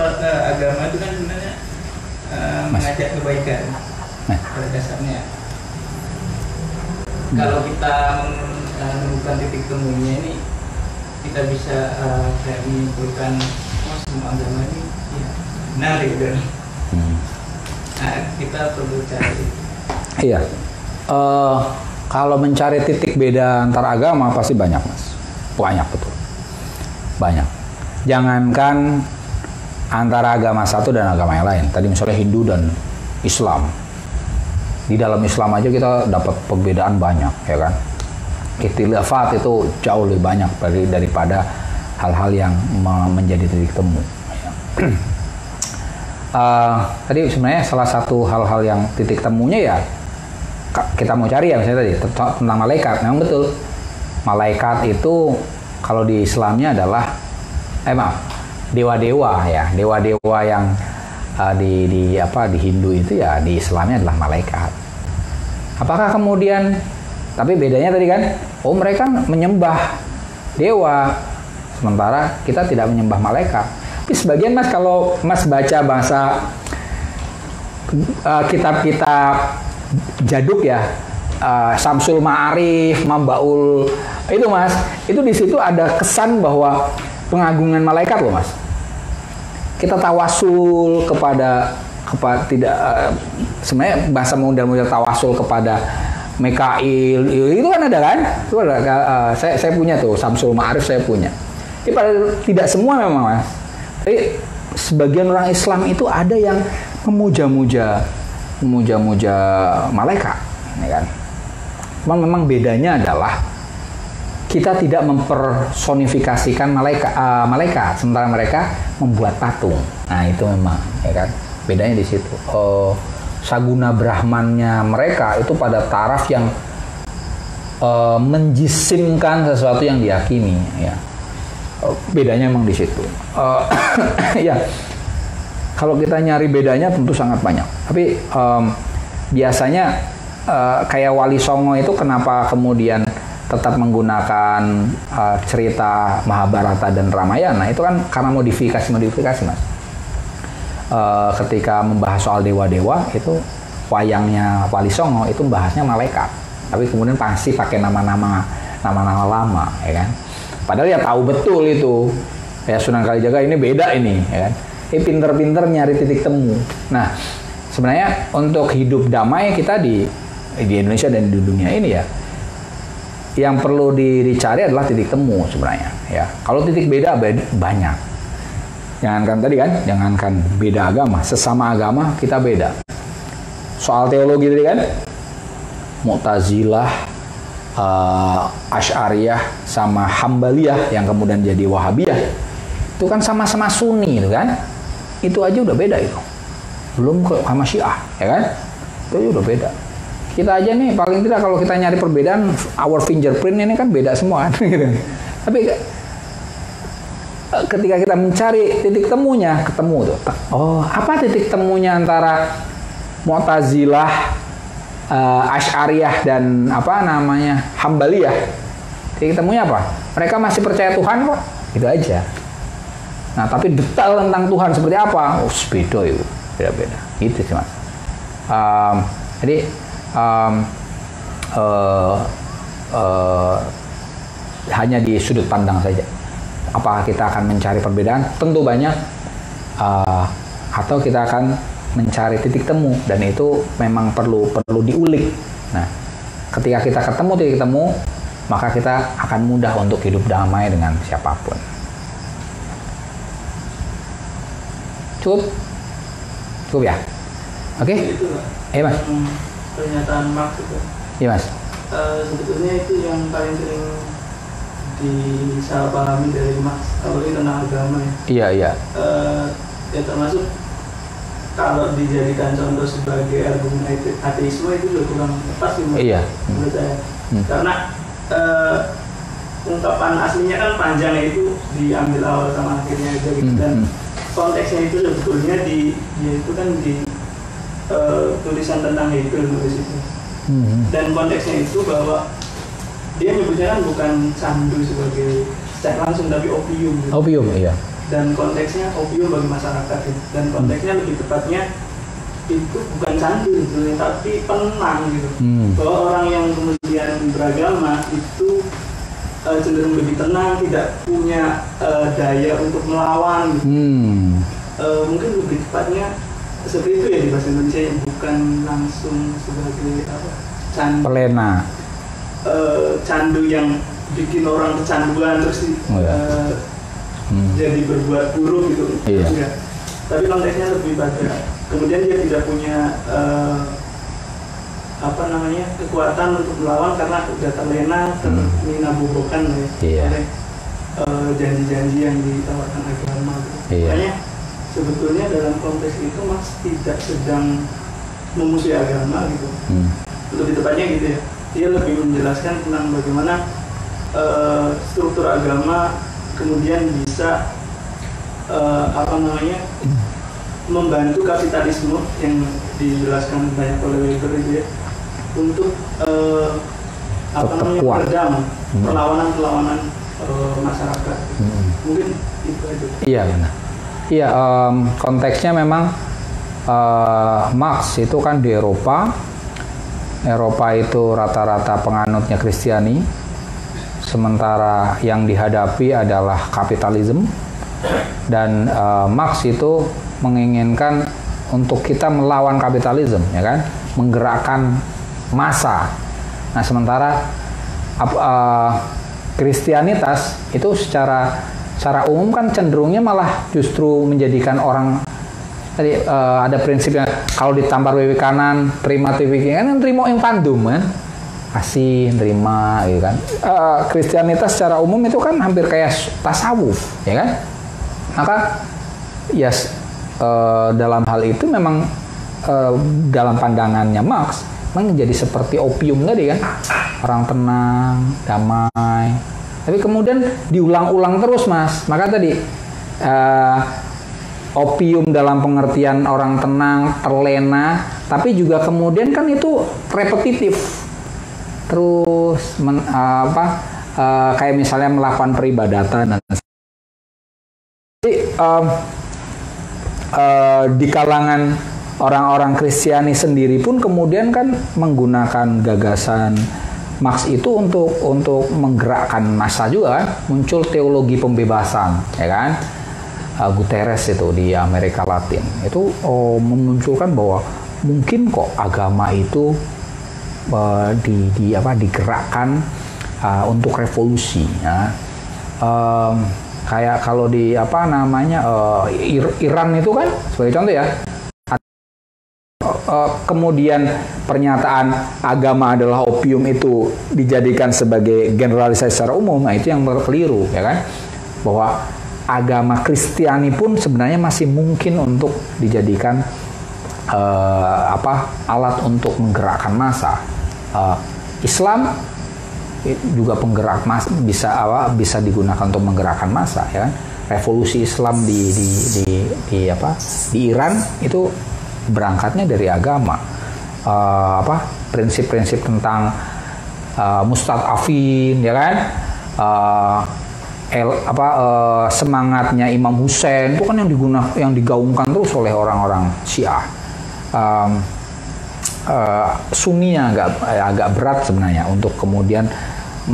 agama itu kan sebenarnya mengajak kebaikan pada dasarnya. Kalau kita menemukan titik temunya ini, kita bisa kayak menyimpulkan semua agama ini ya, benar gitu. Nah, kita perlu cari. Iya. Kalau mencari titik beda antar agama pasti banyak, Mas. Banyak, betul. Banyak. Jangankan antara agama satu dan agama yang lain. Tadi misalnya Hindu dan Islam. Di dalam Islam aja kita dapat perbedaan banyak, ya kan? Ikhtilafat itu jauh lebih banyak daripada hal-hal yang menjadi titik temu. Tadi sebenarnya salah satu hal-hal yang titik temunya ya kita mau cari ya, misalnya tadi tentang malaikat. Memang betul, malaikat itu kalau di Islamnya adalah dewa-dewa ya, dewa-dewa yang di Hindu itu ya, di Islamnya adalah malaikat. Apakah kemudian, tapi bedanya tadi kan, mereka menyembah dewa, sementara kita tidak menyembah malaikat. Tapi sebagian Mas, kalau Mas baca bahasa kitab-kitab jaduk ya, Samsul Ma'arif, Mambaul, itu Mas, itu di situ ada kesan bahwa pengagungan malaikat loh Mas. Kita tawasul kepada tidak sebenarnya bahasa model-model tawasul kepada Mikail itu kan ada kan? Itu ada, saya punya tuh Samsul Ma'arif, saya punya. Ini padahal tidak semua memang Mas. Tapi sebagian orang Islam itu ada yang memuja-muja malaikat, ya kan? Memang bedanya adalah kita tidak mempersonifikasikan malaikat, sementara mereka membuat patung. Nah itu memang, ya kan? Bedanya di situ. Saguna Brahmannya mereka itu pada taraf yang menjisimkan sesuatu yang diyakini, ya. Bedanya memang di situ. Ya. Kalau kita nyari bedanya tentu sangat banyak. Tapi biasanya kayak Wali Songo itu kenapa kemudian tetap menggunakan cerita Mahabharata dan Ramayana, itu kan karena modifikasi Mas. Ketika membahas soal dewa-dewa itu wayangnya Wali Songo itu bahasnya malaikat, tapi kemudian pasti pakai nama-nama lama, ya kan? Padahal ya tahu betul itu ya Sunan Kalijaga ini beda ini, ya kan? Pinter-pinter nyari titik temu. Nah, sebenarnya untuk hidup damai kita di Indonesia dan di dunia ini ya, yang perlu dicari adalah titik temu sebenarnya. Ya, kalau titik beda banyak. Jangankan tadi kan, jangankan beda agama, sesama agama kita beda. Soal teologi tadi kan, Mu'tazilah, Asy'ariyah sama Hambaliyah yang kemudian jadi Wahabiyah, itu kan sama-sama Sunni itu kan. Itu aja udah beda itu. Belum ke sama Syiah, ya kan? Itu aja udah beda. Kita aja nih paling tidak kalau kita nyari perbedaan, our fingerprint ini kan beda semua kan. Tapi ketika kita mencari titik temunya, ketemu tuh. Apa titik temunya antara Mu'tazilah, Asy'ariyah dan Hambaliyah? Titik temunya apa? Mereka masih percaya Tuhan kok, itu aja. Nah, tapi detail tentang Tuhan seperti apa? Oh, beda itu, beda-beda. Itu sih mas. Jadi hanya di sudut pandang saja. Apakah kita akan mencari perbedaan? Tentu banyak. Atau kita akan mencari titik temu, dan itu memang perlu diulik. Nah, ketika kita ketemu titik temu, maka kita akan mudah untuk hidup damai dengan siapapun. Cukup ya? Oke? Itu Iya mas. pernyataan Marx itu. Iya mas. Sebetulnya itu yang paling sering disalahpahami dari Marx kalau ini tentang agama ya. Iya. Ya termasuk kalau dijadikan contoh sebagai argumen ateisme itu juga kurang tepat sih menurut saya. Karena ungkapan aslinya kan panjang, itu diambil awal sama akhirnya aja gitu. Dan konteksnya itu sebetulnya yaitu kan di tulisan tentang Hegel nulis itu. Dan konteksnya itu bahwa dia nyebutnya kan bukan candu sebagai secara langsung, tapi opium gitu. Opium, iya. Dan konteksnya opium bagi masyarakat gitu. Dan konteksnya lebih tepatnya itu bukan candu gitu, tapi penenang gitu. Bahwa orang yang kemudian beragama itu cenderung lebih tenang, tidak punya daya untuk melawan gitu. Mungkin lebih tepatnya seperti itu ya di bahasa Indonesia, yang bukan langsung sebagai candu. Pelena. Candu yang bikin orang kecanduan terus jadi berbuat buruk gitu. Iya. Ya. Tapi konteksnya lebih pada kemudian dia tidak punya kekuatan untuk melawan karena sudah terlena, terminabobokan oleh janji-janji yang ditawarkan agama. Gitu. Makanya sebetulnya dalam konteks itu Mas tidak sedang memusuhi agama gitu. Lebih tepatnya gitu ya. Dia lebih menjelaskan tentang bagaimana struktur agama kemudian bisa membantu kapitalisme yang dijelaskan banyak oleh Weber itu ya, untuk meredam perlawanan masyarakat. Mungkin itu aja. Iya benar. Iya, konteksnya memang Marx itu kan di Eropa itu rata-rata penganutnya Kristiani, sementara yang dihadapi adalah kapitalisme, dan Marx itu menginginkan untuk kita melawan kapitalisme, ya kan, menggerakkan massa. Nah, sementara Kristianitas itu secara umum kan cenderungnya malah justru menjadikan orang. Tadi ada prinsipnya, kalau ditampar pipi kanan, terima pipi kiri, kan terima yang pandum kan, kasih, terima, gitu kan. Kristianitas secara umum itu kan hampir kayak tasawuf, ya kan. Maka ya dalam hal itu memang dalam pandangannya Marx menjadi seperti opium tadi kan, orang tenang, damai. Tapi kemudian diulang-ulang terus mas, maka tadi opium dalam pengertian orang tenang, terlena, tapi juga kemudian kan itu repetitif, terus kayak misalnya melakukan peribadatan. Jadi di kalangan orang-orang Kristiani sendiri pun kemudian kan menggunakan gagasan Marx itu untuk menggerakkan massa juga kan, muncul teologi pembebasan, ya kan. Guterres itu di Amerika Latin itu memunculkan bahwa mungkin kok agama itu digerakkan untuk revolusi ya. Kayak kalau di Iran itu kan sebagai contoh ya, kemudian pernyataan agama adalah opium itu dijadikan sebagai generalisasi secara umum. Nah, itu yang keliru ya kan, bahwa agama Kristiani pun sebenarnya masih mungkin untuk dijadikan alat untuk menggerakkan massa. Islam juga penggerak massa, bisa digunakan untuk menggerakkan massa ya kan. Revolusi Islam di Iran itu berangkatnya dari agama. Prinsip-prinsip tentang mustad'afin ya kan, semangatnya Imam Hussein itu kan yang digaungkan terus oleh orang-orang Syiah. Sunninya agak berat sebenarnya untuk kemudian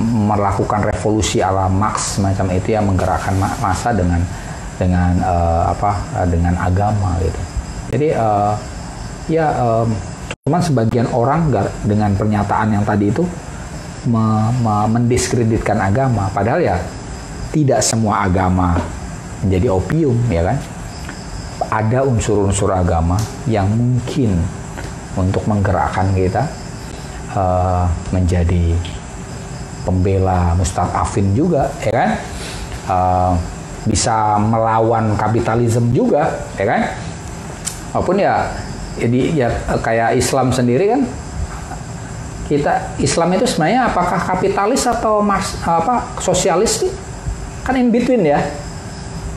melakukan revolusi ala Marx semacam itu yang menggerakkan massa dengan agama gitu. Jadi cuman sebagian orang dengan pernyataan yang tadi itu mendiskreditkan agama, padahal ya tidak semua agama menjadi opium, ya kan? Ada unsur-unsur agama yang mungkin untuk menggerakkan kita menjadi pembela mustadafin juga, ya kan? Bisa melawan kapitalisme juga, ya kan? Walaupun ya kayak Islam sendiri kan, Islam itu sebenarnya apakah kapitalis atau sosialis sih? Kan in between ya.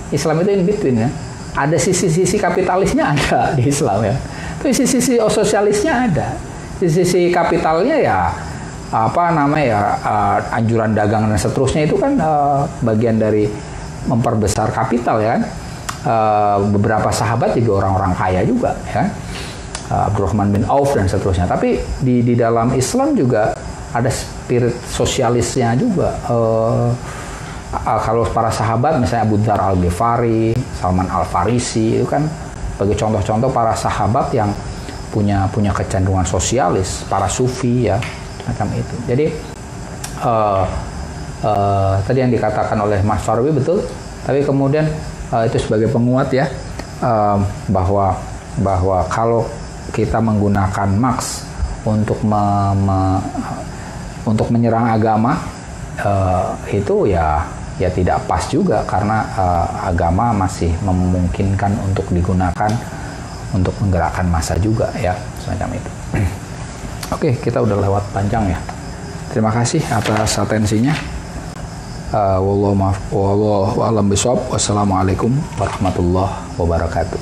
Islam itu in between ya. Ada sisi-sisi kapitalisnya ada di Islam ya. Tapi sisi-sisi sosialisnya ada. Sisi kapitalnya ya anjuran dagang dan seterusnya itu kan bagian dari memperbesar kapital ya kan. Beberapa sahabat juga orang-orang kaya juga ya. Abdurrahman bin Auf dan seterusnya. Tapi di dalam Islam juga ada spirit sosialisnya juga. Kalau para sahabat misalnya Abu Dzar Al-Ghifari, Salman Al-Farisi itu kan sebagai contoh-contoh para sahabat yang punya kecenderungan sosialis, para sufi ya macam itu. Jadi tadi yang dikatakan oleh Mas Farwi betul, tapi kemudian itu sebagai penguat ya bahwa kalau kita menggunakan Marx untuk menyerang agama itu ya tidak pas juga, karena agama masih memungkinkan untuk digunakan untuk menggerakkan massa juga ya semacam itu. Oke, kita udah lewat panjang ya. Terima kasih atas atensinya. Wallahu a'lam bishawab. Wassalamualaikum warahmatullahi wabarakatuh.